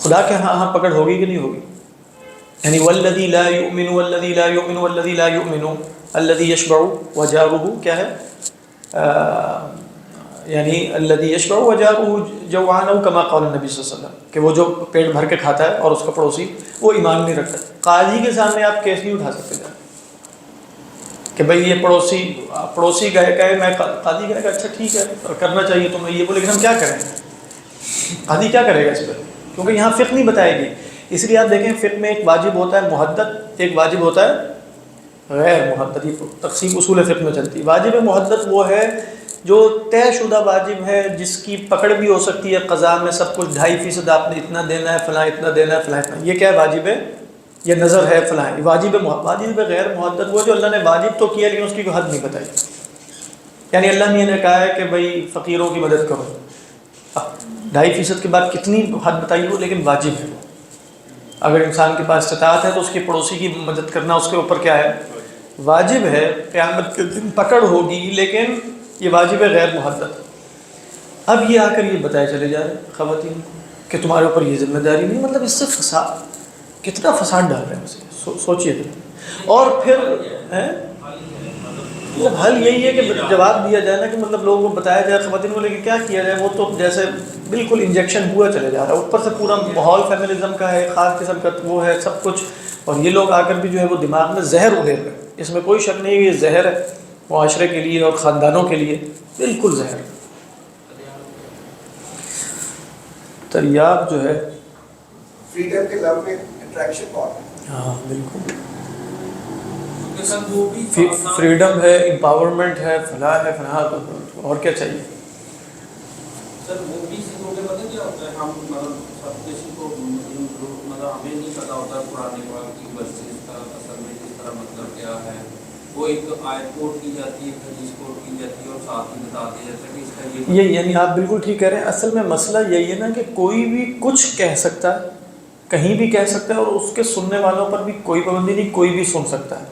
خدا کے ہاں پکڑ ہوگی کہ نہیں ہوگی؟ یعنی والذی لا یؤمن والذی لا یؤمن والذی لا یؤمن الذی یشبع وجارہ کیا ہے یعنی الذی یشبع وجارہ جوعان کما قال النبی صلی اللہ علیہ وسلم کہ وہ جو پیٹ بھر کے کھاتا ہے اور اس کا پڑوسی وہ ایمان نہیں رکھتا. قاضی کے سامنے آپ کیس نہیں اٹھا سکتے کہ بھئی یہ پڑوسی گئے میں قاضی کہے گا اچھا ٹھیک ہے کرنا چاہیے تمہیں یہ بولے کہ ہم کیا کریں. قاضی کیا کرے گا اس پر کیونکہ یہاں فقہ نہیں بتائے گی. اس لیے آپ دیکھیں فقہ میں ایک واجب ہوتا ہے محدد ایک واجب ہوتا ہے غیر محدد. یہ تقسیم اصول فقہ میں چلتی ہے. واجب محدد وہ ہے جو طے شدہ واجب ہے جس کی پکڑ بھی ہو سکتی ہے قضا میں سب کچھ 2.5% آپ نے اتنا دینا ہے فلاں اتنا دینا ہے فلاں اتنا. یہ کیا ہے واجب ہے یہ نظر ہے فلاں. واجب غیر محدد وہ جو اللہ نے واجب تو کیا لیکن اس کی کوئی حد نہیں بتائی. یعنی اللہ نے یہ کہا ہے کہ بھئی فقیروں کی مدد کرو 2.5% کے بعد کتنی حد بتائی ہو لیکن واجب ہے. اگر انسان کے پاس استطاعت ہے تو اس کے پڑوسی کی مدد کرنا اس کے اوپر کیا ہے واجب ہے. قیامت کے دن پکڑ ہوگی لیکن یہ واجب ہے غیر محدد. اب یہ آ کر یہ بتائے چلے جا رہے خواتین کہ تمہارے اوپر یہ ذمہ داری نہیں. مطلب اس سے فساد کتنا فساد ڈال رہے ہیں سوچئے. اور پھر مطلب حل یہی ہے کہ جواب دیا جائے نا کہ مطلب لوگوں کو بتایا جائے خواتین کو لیکن کیا کیا جائے. وہ تو جیسے بالکل انجیکشن ہوا چلے جا رہا ہے. اوپر سے پورا ماحول فیمنزم کا ہے خاص قسم کا وہ ہے سب کچھ. اور یہ لوگ آ کر بھی جو ہے وہ دماغ میں زہر اڑے ہوئے. اس میں کوئی شک نہیں کہ یہ زہر ہے معاشرے کے لیے اور خاندانوں کے لیے بالکل زہر. تریاب جو ہے فریڈم کے لو میں اٹریکشن بہت ہے. ہاں بالکل فریڈم ہے امپاورمنٹ ہے فلاح ہے فلاح اور کیا چاہیے. سر وہ بھی چیزوں کے پتہ کیا ہوتا ہے ہم مطلب سب کسی کو مطلب ہمیں نہیں پتہ ہوتا قرآن پاک کی ورسز کا اصل میں کس طرح مطلب کیا ہے. وہ ایک آیت کوٹ کی جاتی ہے حدیث کوٹ کی جاتی ہے اور ساتھ ہی بتا دیا جاتا ہے کہ اس کا یہ یعنی آپ بالکل ٹھیک کہہ رہے ہیں. اصل میں مسئلہ یہی ہے نا کہ کوئی بھی کچھ کہہ سکتا ہے کہیں بھی کہہ سکتا ہے اور اس کے سننے والوں پر بھی کوئی پابندی نہیں کوئی بھی سن سکتا ہے.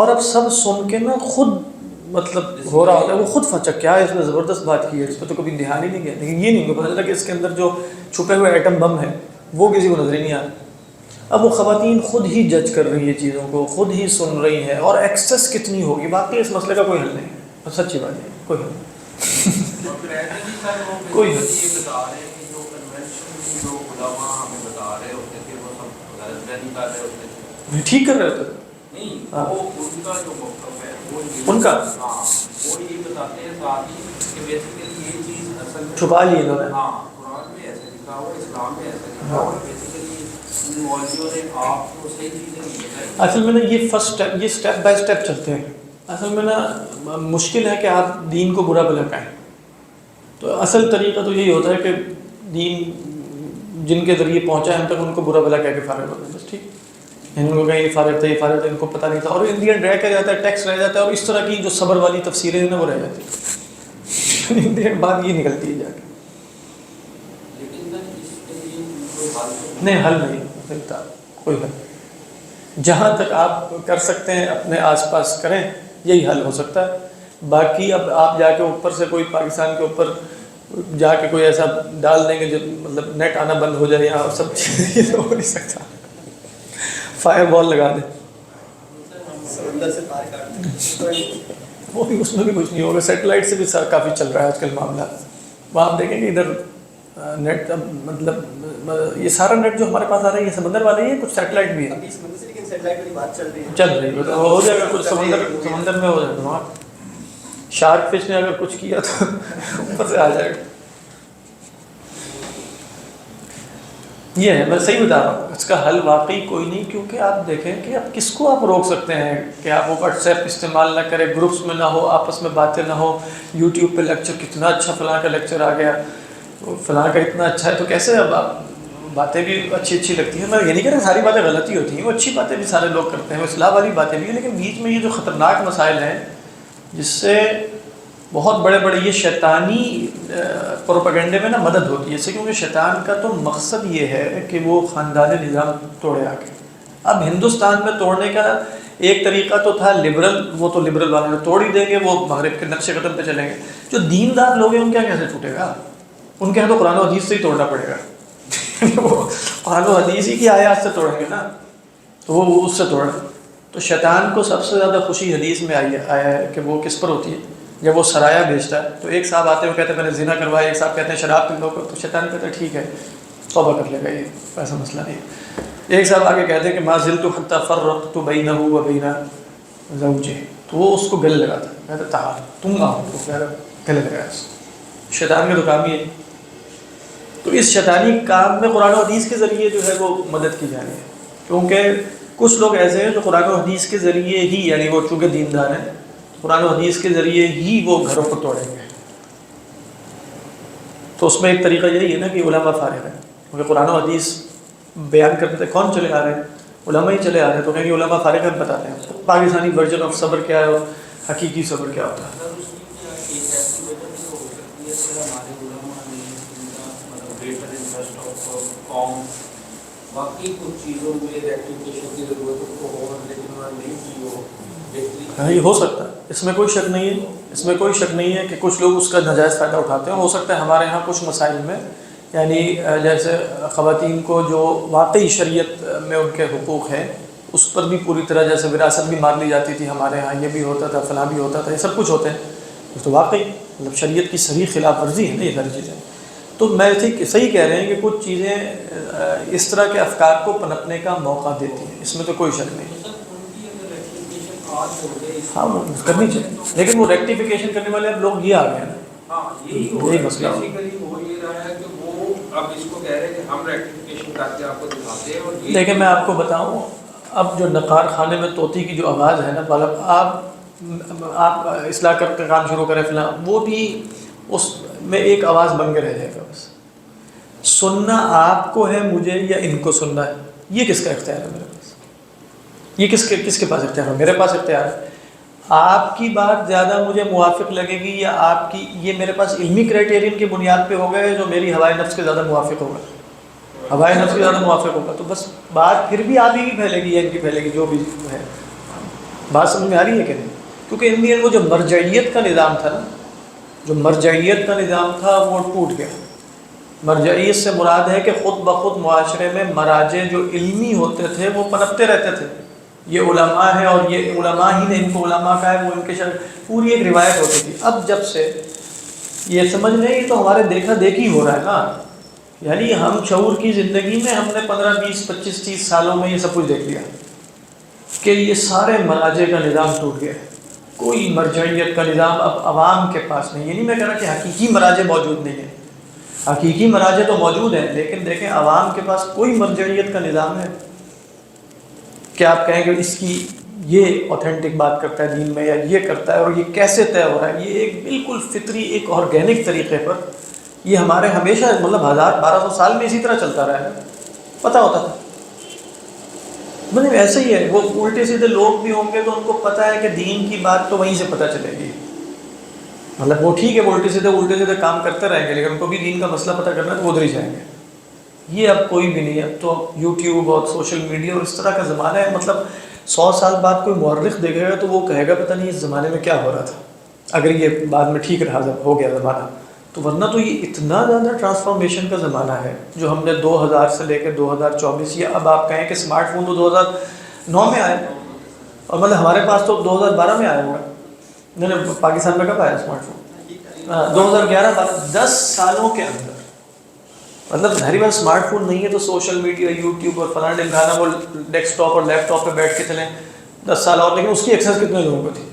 اور اب سب سن کے نا خود مطلب ہو رہا ہوتا ہے وہ خود پھچک کیا ہے اس نے زبردست بات کی ہے اس پہ تو کبھی دھیان ہی نہیں گیا. لیکن یہ نہیں پتہ چلا کہ اس کے اندر جو چھپے ہوئے ایٹم بم ہے وہ کسی کو نظر ہی نہیں آ رہا. اب وہ خواتین خود ہی جج کر رہی ہیں چیزوں کو خود ہی سن رہی ہیں اور ایکسیس کتنی ہوگی. باقی اس مسئلے کا کوئی حل نہیں ہے. سچی بات ہے کوئی حل کوئی حل. ٹھیک کر رہے ہوتے ان کا چھپا لیے انہوں نے. اصل میں نا یہ فرسٹ اسٹیپ یہ اسٹیپ بائی اسٹیپ چلتے ہیں. اصل میں نا مشکل ہے کہ آپ دین کو برا بھلا کہیں. تو اصل طریقہ تو یہی ہوتا ہے کہ دین جن کے ذریعے پہنچا ہے ہم تک ان کو برا بھلا کہہ کے فارغ ہوتے ہیں بس. ٹھیک ان کو کہیں یہ فارغ تھا یہ فارغ تھا ان کو پتہ نہیں تھا اور انڈین رہ کے جاتا ہے ٹیکس رہ جاتا ہے اور اس طرح کی جو صبر والی تفسیریں ہیں نا وہ رہ جاتی ہیں. انڈین بات یہ نکلتی ہے جا کے. نہیں حل نہیں ملتا کوئی حل. جہاں تک آپ کر سکتے ہیں اپنے آس پاس کریں یہی حل ہو سکتا ہے. باقی اب آپ جا کے اوپر سے کوئی پاکستان کے اوپر جا کے کوئی ایسا ڈال دیں گے جو مطلب نیٹ آنا بند ہو جائے یہاں سب چیزیں یہ تو ہو نہیں سکتا. فائر بال لگا دیں سمندر سے پار کر وہ بھی اس میں بھی کچھ نہیں ہوگا. سیٹلائٹ سے بھی کافی چل رہا ہے آج کل معاملہ. وہاں آپ دیکھیں گے ادھر نیٹ مطلب یہ سارا نیٹ جو ہمارے پاس آ رہا ہے یہ سمندر والے ہی ہے کچھ سیٹلائٹ بھی ہے ابھی سمندر سے لیکن سیٹلائٹ والی بات چل رہی ہے چل رہی ہے تو ہو جائے گا کچھ سمندر میں ہو جائے گا. وہاں شارک فش نے اگر کچھ کیا تو اوپر سے آ جائے گا. یہ ہے میں صحیح بتا رہا ہوں اس کا حل واقعی کوئی نہیں. کیونکہ آپ دیکھیں کہ اب کس کو آپ روک سکتے ہیں کہ آپ وہ واٹس ایپ استعمال نہ کریں گروپس میں نہ ہو آپس میں باتیں نہ ہو. یوٹیوب پہ لیکچر کتنا اچھا فلاں کا لیکچر آ گیا فلاں کا اتنا اچھا ہے تو کیسے اب آپ باتیں بھی اچھی اچھی لگتی ہیں. میں یہ نہیں کہہ رہا ساری باتیں غلطی ہوتی ہیں وہ اچھی باتیں بھی سارے لوگ کرتے ہیں اصلاح والی باتیں بھی ہیں. لیکن بیچ میں یہ جو خطرناک مسائل ہیں جس سے بہت بڑے بڑے یہ شیطانی پروپیگنڈے میں نا مدد ہوتی ہے اس سے. کیونکہ شیطان کا تو مقصد یہ ہے کہ وہ خاندانی نظام توڑے آ کے. اب ہندوستان میں توڑنے کا ایک طریقہ تو تھا لبرل وہ تو لبرل والے توڑ ہی دیں گے وہ مغرب کے نقش قدم پہ چلیں گے. جو دیندار لوگ ہیں ان کا کیسے ٹوٹے گا. ان کے یہاں تو قرآن و حدیث سے ہی توڑنا پڑے گا. وہ قرآن و حدیث ہی کی آیات سے توڑیں گے نا. تو وہ اس سے توڑا. تو شیطان کو سب سے زیادہ خوشی حدیث میں آیا ہے کہ وہ کس پر ہوتی ہے؟ جب وہ سرایا بیچتا ہے. تو ایک صاحب آتے ہوئے کہتے ہیں میں نے زنا کروایا, ایک صاحب کہتے ہیں شراب پی لو, تو شیطان کہتا ہے ٹھیک ہے توبہ کر لے گا, یہ ایسا مسئلہ نہیں ہے. ایک صاحب آگے کہتے ہیں کہ ما زلت حتی فرقت بینہ و بین زوجہ, تو وہ اس کو گلے لگاتا ہے, کہتا تعال تم آؤ, تو پھر گلے لگایا. شیطان کا تو کام ہی ہے. تو اس شیطانی کام میں قرآن و حدیث کے ذریعے جو ہے وہ مدد کی جا رہی ہے, کیونکہ کچھ لوگ ایسے ہیں جو قرآن و حدیث کے ذریعے ہی, یعنی وہ چونکہ دیندار ہیں, قرآن و حدیث کے ذریعے ہی وہ گھروں کو توڑیں گے. تو اس میں ایک طریقہ یہی ہے نا کہ علماء فارغ ہیں, کیونکہ قرآن و حدیث بیان کرتے کون چلے آ رہے ہیں؟ علماء ہی چلے آ رہے ہیں. تو کہیں گے علماء فارغ ہیں, بتاتے ہیں پاکستانی ورژن آف صبر کیا ہے اور حقیقی صبر کیا ہوتا ہے. باقی کچھ چیزوں میں ریکٹیفیکیشن کی ضرورت ہو لیکن انہوں نے نہیں کی ہو. ہاں یہ ہو سکتا ہے, اس میں کوئی شک نہیں ہے, اس میں کوئی شک نہیں ہے کہ کچھ لوگ اس کا ناجائز فائدہ اٹھاتے ہیں. ہو سکتا ہے ہمارے ہاں کچھ مسائل میں, یعنی جیسے خواتین کو جو واقعی شریعت میں ان کے حقوق ہیں اس پر بھی پوری طرح, جیسے وراثت بھی مار لی جاتی تھی ہمارے ہاں, یہ بھی ہوتا تھا, فلاں بھی ہوتا تھا, یہ سب کچھ ہوتے ہیں. تو واقعی مطلب شریعت کی صریح خلاف ورزی ہے نا یہ ساری چیزیں. تو میں صحیح کہہ رہے ہیں کہ کچھ چیزیں اس طرح کے افکار کو پنپنے کا موقع دیتی ہیں, اس میں تو کوئی شک نہیں. ہاں وہ کرنی چاہیے, لیکن وہ ریکٹیفیکیشن کرنے والے اب لوگ یہ آ گئے ہیں نا, یہی مسئلہ ہو یہ رہا ہے کہ وہ اب اس کو کہہ رہے ہیں کہ ہم ریکٹیفیکیشن کر کے آپ کو دکھاتے ہیں. اور دیکھیں میں آپ کو بتاؤں, اب جو نقار خانے میں طوطی کی جو آواز ہے نا, مطلب آپ اصلاح کر کے کام شروع کریں فلاں, وہ بھی اس میں ایک آواز بن کے رہ جائے گا. بس سننا آپ کو ہے, مجھے یا ان کو سننا ہے, یہ کس کا اختیار ہے میرے پاس؟ یہ کس کے پاس اختیار ہے؟ میرے پاس اختیار ہے. آپ کی بات زیادہ مجھے موافق لگے گی یا آپ کی, یہ میرے پاس علمی کرائٹیرین کی بنیاد پہ ہوگا جو میری ہوائے نفس کے زیادہ موافق ہوگا, ہوائے نفس کے زیادہ موافق ہوگا. تو بس بات پھر بھی آپ ہی کی پھیلے گی یا ان کی پھیلے گی, جو بھی ہے. بات سمجھ میں آ رہی ہے کہ نہیں؟ کیونکہ ان میں وہ جو مرجعیت کا نظام تھا نا, جو مرجعیت کا نظام تھا وہ ٹوٹ گیا. مرجعیت سے مراد ہے کہ خود بخود معاشرے میں مراجع جو علمی ہوتے تھے وہ پنپتے رہتے تھے. یہ علماء ہیں اور یہ علماء ہی نے ان کو علماء کہا ہے, وہ ان کے پوری ایک روایت ہوتی تھی. اب جب سے یہ سمجھ لیں یہ تو ہمارے دیکھا دیکھی ہو رہا ہے نا, یعنی ہم شعور کی زندگی میں ہم نے 15 20 25 30 سالوں میں یہ سب کچھ دیکھ لیا کہ یہ سارے مراجع کا نظام ٹوٹ گیا. کوئی مرجعیت کا نظام اب عوام کے پاس نہیں. یہ نہیں میں کہہ رہا کہ حقیقی مراجع موجود نہیں ہیں, حقیقی مراجع تو موجود ہیں, لیکن دیکھیں عوام کے پاس کوئی مرجعیت کا نظام ہے کہ آپ کہیں کہ اس کی یہ اوتھینٹک بات کرتا ہے دین میں یا یہ کرتا ہے اور یہ کیسے طے ہو رہا ہے. یہ ایک بالکل فطری ایک آرگینک طریقے پر, یہ ہمارے ہمیشہ مطلب 1200 سال میں اسی طرح چلتا رہا ہے, پتہ ہوتا تھا. مطلب ایسے ہی ہے, وہ الٹے سیدھے لوگ بھی ہوں گے تو ان کو پتہ ہے کہ دین کی بات تو وہیں سے پتہ چلے گی. مطلب وہ ٹھیک ہے وہ الٹے سیدھے کام کرتے رہیں گے, لیکن ان کو بھی دین کا مسئلہ پتہ کرنا ہے تو ادھر ہی جائیں گے. یہ اب کوئی بھی نہیں ہے. اب تو یوٹیوب اور سوشل میڈیا اور اس طرح کا زمانہ ہے. مطلب 100 سال بعد کوئی مورخ دیکھے گا تو وہ کہے گا پتہ نہیں اس زمانے میں کیا ہو رہا تھا, اگر یہ بعد میں ٹھیک رہا ہو گیا زمانہ. تو ورنہ تو یہ اتنا زیادہ ٹرانسفارمیشن کا زمانہ ہے جو ہم نے 2000 سے لے کے 2024, یا اب آپ کہیں کہ اسمارٹ فون تو 2009 میں آئے, اور مطلب ہمارے پاس تو 2012 میں آیا ہوگا. نہیں پاکستان میں کب آیا اسمارٹ فون؟ 2011 10 سالوں کے اندر. مطلب ہر بار اسمارٹ فون نہیں ہے تو سوشل میڈیا یوٹیوب اور فلاں ڈمکانا, وہ ڈیسک ٹاپ اور لیپ ٹاپ پہ بیٹھ کے چلیں 10 سال اور, لیکن اس کی ایکسیس کتنے لوگوں کو تھی.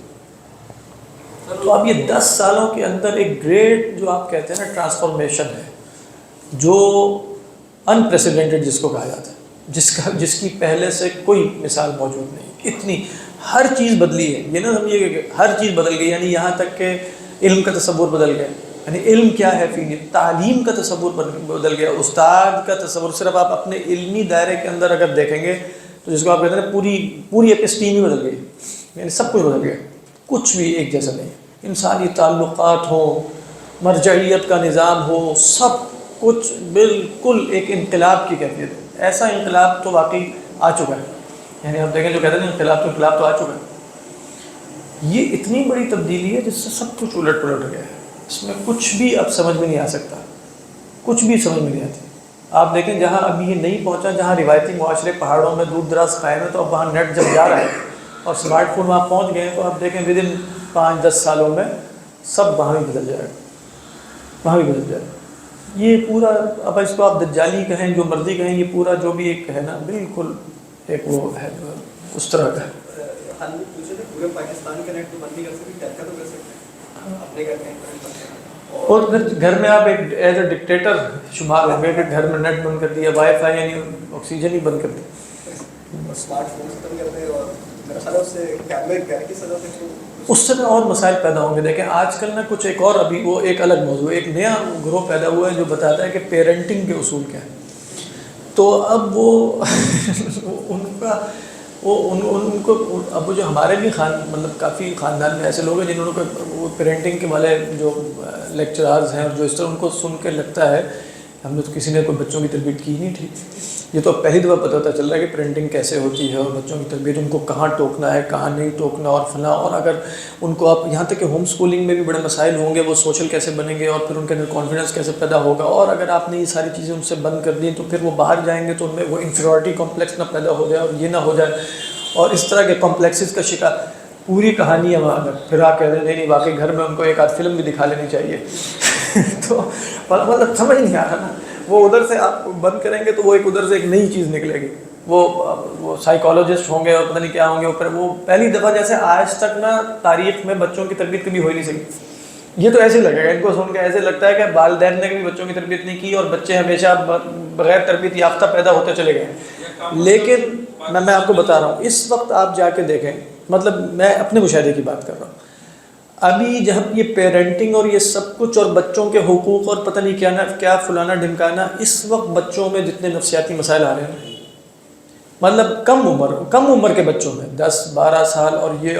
تو اب یہ 10 سالوں کے اندر ایک گریٹ جو آپ کہتے ہیں نا ٹرانسفارمیشن ہے, جو انپریسیڈنٹڈ جس کو کہا جاتا ہے, جس کی پہلے سے کوئی مثال موجود نہیں. اتنی ہر چیز بدلی ہے. یہ نہ سمجھیے کہ ہر چیز بدل گئی, یعنی یہاں تک کہ علم کا تصور بدل گیا. یعنی علم کیا ہے فی تعلیم کا تصور بدل گیا. استاد کا تصور صرف آپ اپنے علمی دائرے کے اندر اگر دیکھیں گے تو جس کو آپ کہتے ہیں پوری اپسٹیم ہی بدل گئی, یعنی سب کچھ بدل گیا, کچھ بھی ایک جیسا نہیں. انسانی تعلقات ہوں, مرجعیت کا نظام ہو, سب کچھ بالکل ایک انقلاب کی کیفیت ہے. ایسا انقلاب تو واقعی آ چکا ہے. یعنی آپ دیکھیں جو کہتے ہیں انقلاب تو آ چکا ہے. یہ اتنی بڑی تبدیلی ہے جس سے سب کچھ الٹ پلٹ ہو گیا ہے. اس میں کچھ بھی اب سمجھ میں نہیں آ سکتا, کچھ بھی سمجھ میں نہیں آتی. آپ دیکھیں جہاں ابھی یہ نہیں پہنچا، جہاں روایتی معاشرے پہاڑوں میں دور دراز قائم ہے، تو اب وہاں نیٹ جب جا رہا ہے اور اسمارٹ فون وہاں پہنچ گئے ہیں، تو آپ دیکھیں ود ان 5-10 سالوں میں سب وہاں بھی بدل جائے گا، وہاں بھی بدل جائے گا۔ یہ پورا، اب اس کو آپ دجالی کہیں، جو مرضی کہیں، یہ پورا جو بھی ایک ہے نا، بالکل ایک وہ ہے اس طرح کا ہے۔ حال میں پوچھے تھے پورے پاکستان کا نیٹ تو بند نہیں کر سکتے، ڈر کا تو کر سکتے ہیں اپنے گھر میں، اور گھر میں آپ ایک ایز اے ڈکٹیٹر شمار ہوں گے کہ گھر میں نیٹ بند کر دیا، وائی فائی یعنی آکسیجن ہی بند کر دی۔ اسمارٹ فون ختم کرتے ہیں، اور میرا خیال ہے اس سے گھر کی سطح تک اس سے اور مسائل پیدا ہوں گے۔ دیکھیں آج کل نا کچھ ایک اور، ابھی وہ ایک الگ موضوع، ایک نیا گروہ پیدا ہوا ہے جو بتاتا ہے کہ پیرنٹنگ کے اصول کیا ہیں۔ تو اب وہ ان کا ان کو اب جو ہمارے بھی مطلب کافی خاندان میں ایسے لوگ ہیں جنہوں کو وہ پیرنٹنگ کے والے جو لیکچرارز ہیں جو اس طرح، ان کو سن کے لگتا ہے ہم نے تو کسی نے کوئی بچوں کی تربیت کی نہیں تھی۔ یہ تو پہلی دفعہ پتہ چل رہا ہے کہ پیرنٹنگ کیسے ہوتی ہے، اور بچوں کی تربیت، ان کو کہاں ٹوکنا ہے کہاں نہیں ٹوکنا اور فلاں، اور اگر ان کو آپ یہاں تک کہ ہوم سکولنگ میں بھی بڑے مسائل ہوں گے، وہ سوشل کیسے بنیں گے اور پھر ان کے اندر کانفیڈنس کیسے پیدا ہوگا، اور اگر آپ نے یہ ساری چیزیں ان سے بند کر دیں تو پھر وہ باہر جائیں گے تو ان میں وہ انفیریورٹی کمپلیکس نہ پیدا ہو جائے اور یہ نہ ہو جائے، اور اس طرح کے کمپلیکسز کا شکار۔ پوری کہانی ہے وہاں، پھر آپ کہتے ہیں نہیں واقعی گھر میں ان کو ایک آدھ فلم بھی دکھا لینی چاہیے۔ تو مطلب سمجھ نہیں آ رہا نا، وہ ادھر سے آپ بند کریں گے تو وہ ایک ادھر سے ایک نئی چیز نکلے گی، وہ سائیکالوجسٹ ہوں گے اور پتہ نہیں کیا ہوں گے اوپر، وہ پہلی دفعہ جیسے آج تک نا تاریخ میں بچوں کی تربیت کبھی ہو ہی نہیں سکی۔ یہ تو ایسے لگے گا ان کو سن کے، ایسے لگتا ہے کہ والدین نے کبھی بچوں کی تربیت نہیں کی اور بچے ہمیشہ بغیر تربیت یافتہ پیدا ہوتے چلے گئے۔ لیکن میں آپ کو بتا رہا ہوں، اس وقت آپ جا کے دیکھیں، مطلب میں اپنے مشاہدے کی بات کر رہا ہوں، ابھی جب یہ پیرنٹنگ اور یہ سب کچھ اور بچوں کے حقوق اور پتہ نہیں کیا فلانا ڈھمکانا، اس وقت بچوں میں جتنے نفسیاتی مسائل آ رہے ہیں، مطلب کم عمر کے بچوں میں 10-12 سال، اور یہ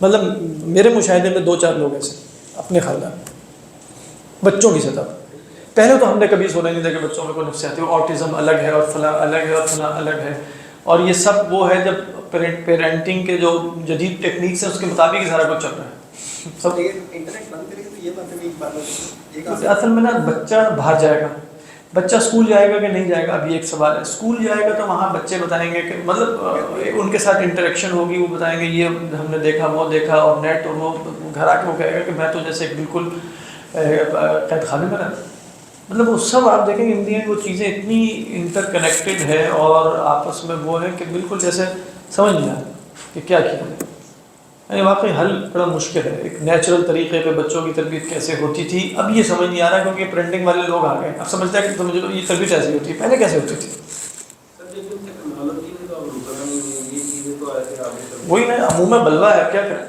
مطلب میرے مشاہدے میں 2-4 لوگ ایسے اپنے خاندان بچوں کی سطح۔ پہلے تو ہم نے کبھی سنا نہیں تھا کہ بچوں میں کوئی نفسیاتی، آٹزم الگ ہے اور فلاں الگ ہے اور فلاں الگ ہے، اور یہ سب وہ ہے جب پیرنٹنگ کے جو جدید ٹیکنیکس ہیں اس کے مطابق ہی سارا کچھ چل رہا ہے سب۔ انٹرنیٹ بند کریں تو یہ مطلب ایک بات ہے، اصل میں نا بچہ باہر جائے گا، بچہ اسکول جائے گا کہ نہیں جائے گا، ابھی ایک سوال ہے۔ اسکول جائے گا تو وہاں بچے بتائیں گے کہ مطلب ان کے ساتھ انٹریکشن ہوگی، وہ بتائیں گے یہ ہم نے دیکھا وہ دیکھا، اور نیٹ، اور وہ گھر آ کے وہ کہے گا کہ میں تو جیسے بالکل قید خانے میں رہتا۔ مطلب وہ سب آپ دیکھیں گے انڈین وہ چیزیں اتنی انٹر کنیکٹڈ ہے اور آپس میں وہ ہے کہ بالکل جیسے سمجھ نہیں آتا کہ کیا کیا جائے۔ یعنی واقعی حل بڑا مشکل ہے، ایک نیچرل طریقے پہ بچوں کی تربیت کیسے ہوتی تھی، اب یہ سمجھ نہیں آ رہا کیونکہ پرنٹنگ والے لوگ آ گئے، اب سمجھتا ہے کہ مجھے یہ تربیت ایسی ہوتی ہے، پہلے کیسے ہوتی تھی۔ وہی نا عموماً بلوا ہے، کیا کریں۔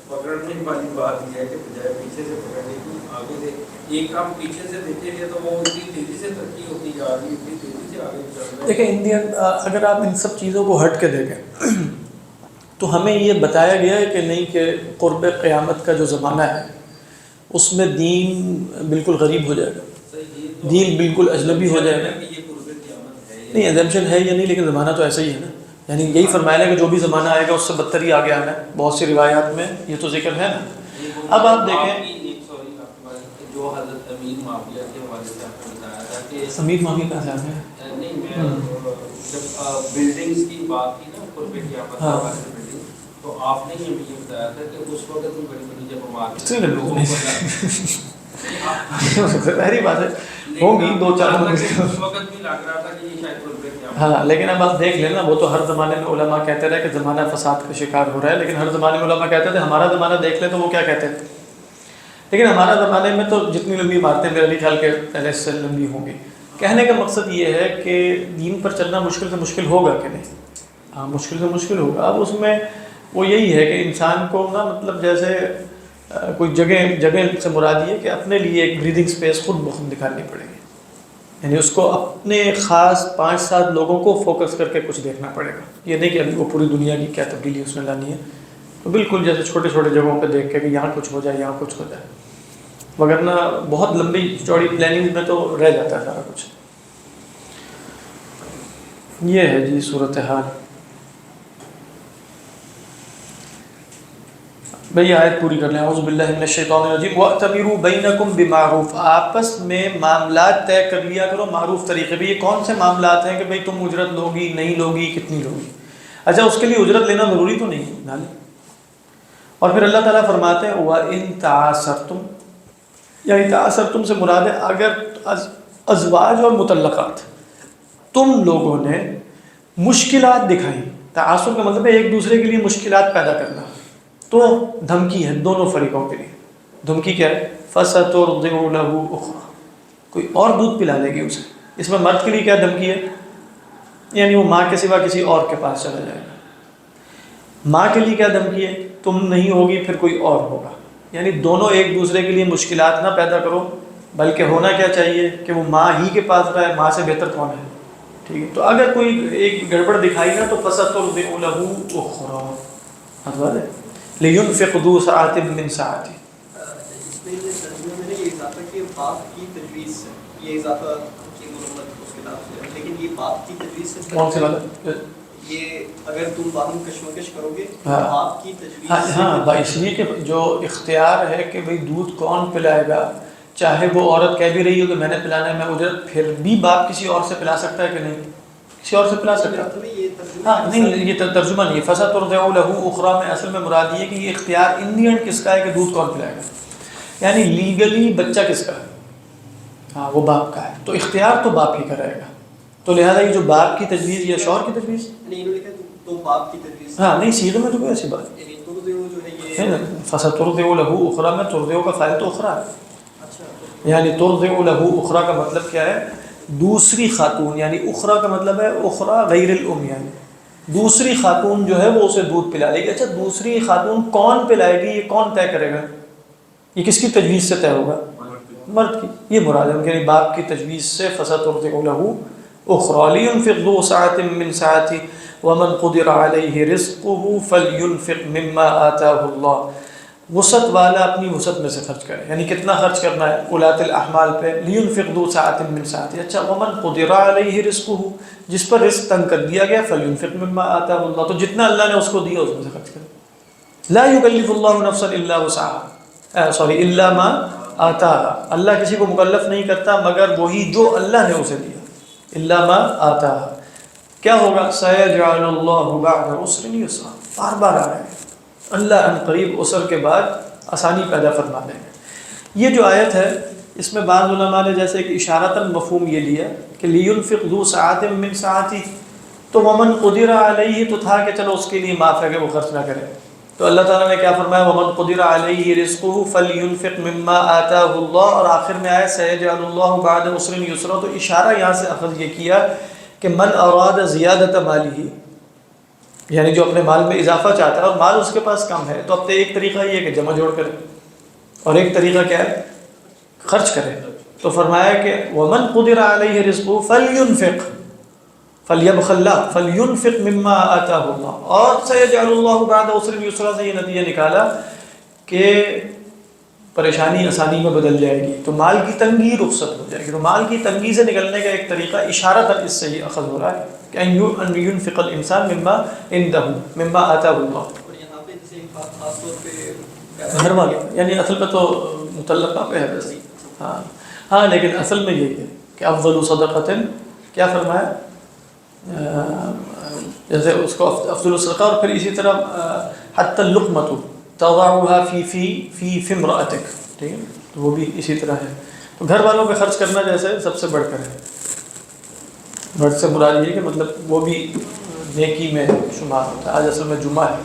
پکڑنے والی بات یہ ہے کہ بجائے پیچھے سے پکڑنے کی آگے سے ایک کام پیچھے سے دیکھیں گے تو وہ اتنی تیزی سے ترقی ہوتی جا رہی ہے، اتنی تیزی سے آگے چل رہا ہے۔ دیکھیں انڈین، اگر آپ ان سب چیزوں کو ہٹ کے دیکھیں تو ہمیں یہ بتایا گیا ہے کہ نہیں کہ قرب قیامت کا جو زمانہ ہے اس میں دین بالکل غریب ہو جائے گا، دین بالکل اجنبی ہو جائے گا۔ نہیں ایگزمپشن ہے یا نہیں، لیکن زمانہ تو ایسا ہی ہے نا، یعنی یہی فرمایا ہے کہ جو بھی زمانہ آئے گا اس سے بدتر ہی آگے آنا ہے، بہت سی روایات میں یہ تو ذکر ہے نا۔ اب آپ دیکھیں جو حضرت امیر معاویہ کے حوالے سے آپ نے بتایا تھا کہ امیر معاویہ کا ذہن ہے، نہیں میں جب بلڈنگز کی بات کی نا قرب قیامت کے حوالے سے بلڈنگ، تو آپ نے یہ بتایا تھا کہ اس وقت بھی بڑی بڑی جب ہمارے ظاہری بات ہے ہوں گی 2-4 اس وقت بھی لگ رہا تھا کہ یہ شاید قرب قیامت۔ ہاں لیکن اب آپ دیکھ لینا، وہ تو ہر زمانے میں علماء کہتے رہے کہ زمانہ فساد کا شکار ہو رہا ہے، لیکن ہر زمانے میں علماء کہتے تھے ہمارا زمانہ دیکھ لیں تو وہ کیا کہتے ہیں، لیکن ہمارا زمانے میں تو جتنی لمبی عمارتیں میرے نہیں خیال کے پہلے سے لمبی ہوں گی۔ کہنے کا مقصد یہ ہے کہ دین پر چلنا مشکل سے مشکل ہوگا کہ نہیں، ہاں مشکل سے مشکل ہوگا۔ اب اس میں وہ یہی ہے کہ انسان کو نا مطلب جیسے کوئی جگہ سے مراد یہ کہ اپنے لیے ایک بریدنگ سپیس خود بخود نکالنی پڑے گی، یعنی اس کو اپنے خاص 5-7 لوگوں کو فوکس کر کے کچھ دیکھنا پڑے گا، یہ نہیں کہ ابھی وہ پوری دنیا کی کیا تبدیلی اس نے لانی ہے، تو بالکل جیسے چھوٹے چھوٹے جگہوں پہ دیکھ کے کہ یہاں کچھ ہو جائے یہاں کچھ ہو جائے، وگرنہ بہت لمبی چوڑی پلاننگ میں تو رہ جاتا ہے سارا کچھ۔ یہ ہے جی صورتحال۔ بھئی آیت پوری کر لیں. اعوذ باللہ من الشیطان الرجیم. وَأْتَمِرُوا بَيْنَكُمْ بِمَعْرُوفٍ. آپس میں معاملات طے کر لیا کرو معروف طریقے پہ. یہ کون سے معاملات ہیں کہ بھئی تم اجرت لوگی نہیں لوگی کتنی لوگی؟ اچھا اس کے لیے اجرت لینا ضروری تو نہیں ہے نہ لیں. اور پھر اللہ تعالیٰ فرماتے ہیں وَإِن تَعَاسَرْتُمْ، یعنی تعاثرتم سے مراد ہے اگر ازواج اور مطلقات تم لوگوں نے مشکلات دکھائیں. تعاثر کا مطلب ہے ایک دوسرے کے لیے مشکلات پیدا کرنا. تو دھمکی ہے دونوں فریقوں کے لیے. دھمکی کیا ہے؟ فَسَتُرْضِعُ لَهُ أُخْرَى، کوئی اور دودھ پلا لے گی اسے. اس میں مرد کے لیے کیا دھمکی ہے؟ یعنی وہ ماں کے سوا کسی اور کے پاس چلا جائے گا. ماں کے لیے کیا دھمکی ہے؟ تم نہیں ہوگی پھر کوئی اور ہوگا. یعنی دونوں ایک دوسرے کے لیے مشکلات نہ پیدا کرو، بلکہ ہونا کیا چاہیے کہ وہ ماں ہی کے پاس رہے. ماں سے بہتر کون ہے؟ ٹھیک ہے. تو اگر کوئی ایک گڑبڑ دکھائی نا تو فَسَتُرْضِعُ لَهُ أُخْرَى، مطلب ہے لِيُنْفِقْ ذُو سَعَةٍ مِّن سَعَتِهِ. اس میں یہ ترجمے میں نے یہ اضافہ کہ باپ کی تجویز سے، یہ اضافہ کی مرمت اس کتاب سے، لیکن یہ باپ کی تجویز سے کون سے والا؟ یہ اگر تم باہم کشمکش کرو گے تو باپ کی تجویز سے. ہاں اس لیے کہ جو اختیار ہے کہ بھئی دودھ کون پلائے گا، چاہے وہ عورت کہہ بھی رہی ہو کہ میں نے پلانا ہے میں اجرت، پھر بھی باپ کسی اور سے پلا سکتا ہے کہ نہیں؟ کسی اور سے پلا سکتا ہے. ہاں نہیں یہ ترجمہ نہیں ہے. فَسَتُرْضِعُ لَهُ أُخْرَى میں اصل میں مراد یہ کہ یہ اختیار ان دی اینڈ کس کا ہے کہ دودھ کون پلائے گا. یعنی لیگلی بچہ کس کا ہے؟ ہاں وہ باپ کا ہے. تو اختیار تو باپ ہی کا رہے گا. تو لہٰذا یہ جو باپ کی تجویز یا شوہر کی تجویز، تو باپ کی تجویز، ہاں نہیں سیدھے میں تو کوئی ایسی بات یعنی ترضع جو ہے یہ فَسَتُرْضِعُ لَهُ أُخْرَى میں ترضع کا فاعل تو اخرى ہے. اچھا یعنی ترضع لہو اخرى کا مطلب کیا ہے؟ دوسری خاتون. یعنی اخرى کا مطلب ہے اخرى غیر الام، یعنی دوسری خاتون جو ہے وہ اسے دودھ پلا لے گی. اچھا دوسری خاتون کون پلائے گی یہ کون طے کرے گا؟ یہ کس کی تجویز سے طے ہوگا؟ مرد کی. یہ مراد ہے یعنی باپ کی تجویز سے. فَسَتُرْضِعُ لَهُ أُخْرَى لِيُنْفِقْ ذُو سَعَةٍ مِّن سَعَتِهِ وَمَنْ قُدِرَ عَلَيْهِ رِزْقُهُ فَلْيُنْفِقْ مِمَّا آتَاهُ اللَّهُ. وسعت والا اپنی وسعت میں سے خرچ کرے. یعنی کتنا خرچ کرنا ہے؟ اولات الاحمال پہ. لِيُنْفِقْ ذُو سَعَةٍ مِّن سَعَتِهِ. اچھا وَمَنْ قُدِرَ عَلَيْهِ رِزْقُهُ، جس پر رزق تنگ کر دیا گیا، فَلْيُنْفِقْ مِمَّا آتَاهُ اللَّهُ، تو جتنا اللہ نے اس کو دیا اس میں سے خرچ کرے. لا يكلف الله نفسا الا وسعها، الا ما آتاها. اللہ کسی کو مکلف نہیں کرتا مگر وہی جو اللہ نے اسے دیا. الا ما آتاها کیا ہوگا؟ سيجعل الله بعد عسر يسرا. بار بار آ رہے ہیں اللہ ان قریب عسر کے بعد آسانی پیدا فرما دیں گے. یہ جو آیت ہے اس میں بعض علماء نے جیسے کہ اشارتاً مفہوم یہ لیا کہ لِيُنْفِقْ ذُو سَعَةٍ مِّن سَعَتِهِ، تو وَمَنْ قُدِرَ عَلَيْهِ تو تھا کہ چلو اس کے لیے معاف ہے کہ وہ خرچ نہ کرے. تو اللہ تعالیٰ نے کیا فرمایا؟ وَمَنْ قُدِرَ عَلَيْهِ رِزْقُهُ فَلْيُنْفِقْ مِمَّا آتَاهُ اللَّهُ، اور آخر میں آیا سَيَجْعَلُ اللَّهُ بَعْدَ عُسْرٍ يُسْرًا. تو اشارہ یہاں سے اخذ یہ کیا کہ من اراد زیادت مالی، یعنی جو اپنے مال میں اضافہ چاہتا ہے اور مال اس کے پاس کم ہے، تو اب تو ایک طریقہ یہ ہے کہ جمع جوڑ کرے، اور ایک طریقہ کیا ہے؟ خرچ کرے. تو فرمایا کہ وَمَنْ قُدِرَ عَلَيْهِ رِزْقُهُ فَلْيُنْفِقْ فَلْيَبْخَلْ لَا فَلْيُنْفِقْ مِمَّا آتَاهُ اللَّهُ. اور سَيَجْعَلُ اللَّهُ بَعْدَ عُسْرٍ يُسْرًا سے یہ نتیجہ نکالا کہ پریشانی آسانی میں بدل جائے گی، تو مال کی تنگی رخصت ہو جائے گی. تو مال کی تنگی سے نکلنے کا ایک طریقہ اشارتاً اس سے ہی اخذ ہو رہا ہے کہ ان ينفق الانسان مما عنده مما آتاه الله. اور یہاں پہ جیسے ایک بات خاص طور پہ گھر والے یعنی اصل میں تو متعلقہ پہ ہے ویسے. ہاں لیکن اصل میں یہ ہے کہ افضل صدقۃ کیا فرمایا؟ جیسے اس کو افضل صدقہ، اور پھر اسی طرح حتی اللقمۃ تضعها فی امرأتک، ٹھیک ہے، تو وہ بھی اسی طرح ہے. تو گھر والوں پہ خرچ کرنا جیسے سب سے بڑھ کر ہے. بڑھ سے مراد یہ کہ مطلب وہ بھی نیکی میں شمار ہوتا ہے. آج اصل میں جمعہ ہے.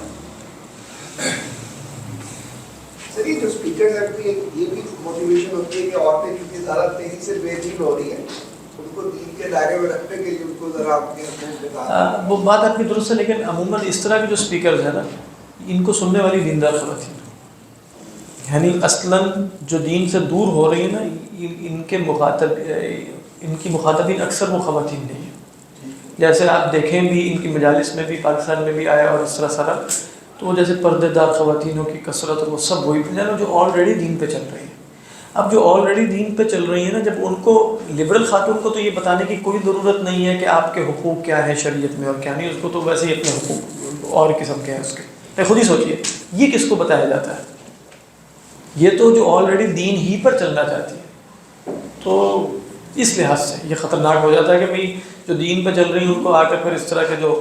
سر یہ جو اسپیکرز ہیں یہ بھی موٹیویشن ہوتی ہے کہ عورتیں کیونکہ زیادہ تیزی سے بے دین ہو رہی ہیں، ان کو دین کے دائرے میں رکھنے کے لیے ان کو ذرا اپنے حقوق بتا. وہ بات آپ کی درست ہے، لیکن عموماً اس طرح کے جو اسپیکرز ہیں نا ان کو سننے والی دیندار خواتین، یعنی اصلاً جو دین سے دور ہو رہی ہیں نا ان کی مخاطبین اکثر وہ خواتین نہیں ہیں. جیسے آپ دیکھیں بھی ان کی مجالس میں بھی پاکستان میں بھی آیا اور اس طرح سارا، تو وہ جیسے پردے دار خواتینوں کی کثرت اور وہ سب وہی جو آلریڈی دین پہ چل رہی ہیں. اب جو آلریڈی دین پہ چل رہی ہیں نا، جب ان کو لبرل خاتون کو تو یہ بتانے کی کوئی ضرورت نہیں ہے کہ آپ کے حقوق کیا ہیں شریعت میں اور کیا نہیں، اس کو تو ویسے ہی اپنے حقوق اور قسم کے ہیں اس کے. خود ہی سوچیے یہ کس کو بتایا جاتا ہے؟ یہ تو جو آلریڈی دین ہی پر چلنا چاہتی ہے. تو اس لحاظ سے یہ خطرناک ہو جاتا ہے کہ بھئی جو دین پہ چل رہی ہیں ان کو آ کر پھر اس طرح کے جو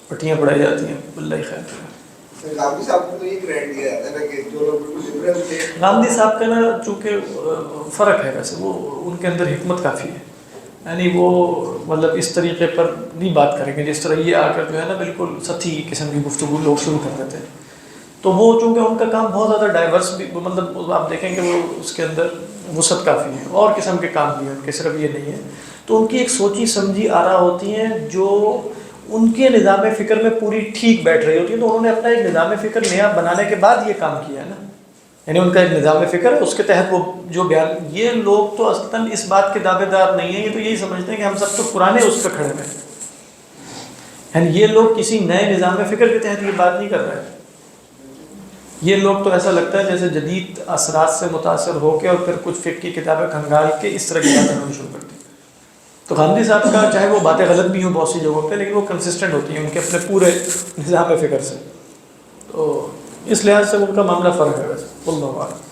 پٹیاں پڑھائی جاتی ہیں. اللہ خیر کرے. گاندھی صاحب کو تو یہ کریڈٹ دیا جاتا ہے نا کہ جو لوگ بالکل لبرل تھے. گاندھی صاحب کا نا چونکہ فرق ہے ویسے، وہ ان کے اندر حکمت کافی ہے، یعنی وہ مطلب اس طریقے پر نہیں بات کریں گے جس طرح یہ آ کر جو ہے نا بالکل سطحی قسم کی گفتگو لوگ شروع کر دیتے ہیں. تو وہ چونکہ ان کا کام بہت زیادہ ڈائیورس بھی، مطلب آپ دیکھیں کہ وہ اس کے اندر وسعت کافی ہے، اور قسم کے کام بھی ہیں ان کے، صرف یہ نہیں ہے. تو ان کی ایک سوچی سمجھی آرا ہوتی ہیں جو ان کے نظام فکر میں پوری ٹھیک بیٹھ رہی ہوتی ہے. تو انہوں نے اپنا ایک نظام فکر نیا بنانے کے بعد یہ کام کیا ہے نا، یعنی ان کا ایک نظام فکر ہے، اس کے تحت وہ جو بیان. یہ لوگ تو اصلاً اس بات کے دعوے دار نہیں ہیں، یہ تو یہی سمجھتے ہیں کہ ہم سب تو پرانے اس پہ کھڑے ہیں. یعنی یہ لوگ کسی نئے نظام فکر کے تحت یہ بات نہیں کر رہے ہیں. یہ لوگ تو ایسا لگتا ہے جیسے جدید اثرات سے متاثر ہو کے اور پھر کچھ فقہ کی کتابیں کھنگال کے اس طرح کی باتیں کرنا شروع کرتے ہیں. تو گاندھی صاحب کا چاہے وہ باتیں غلط بھی ہوں بہت سی جگہوں پہ، لیکن وہ کنسسٹنٹ ہوتی ہیں ان کے اپنے پورے نظام فکر سے. تو اس لحاظ سے ان کا معاملہ فرق ہے ویسے. اللہ اعلم.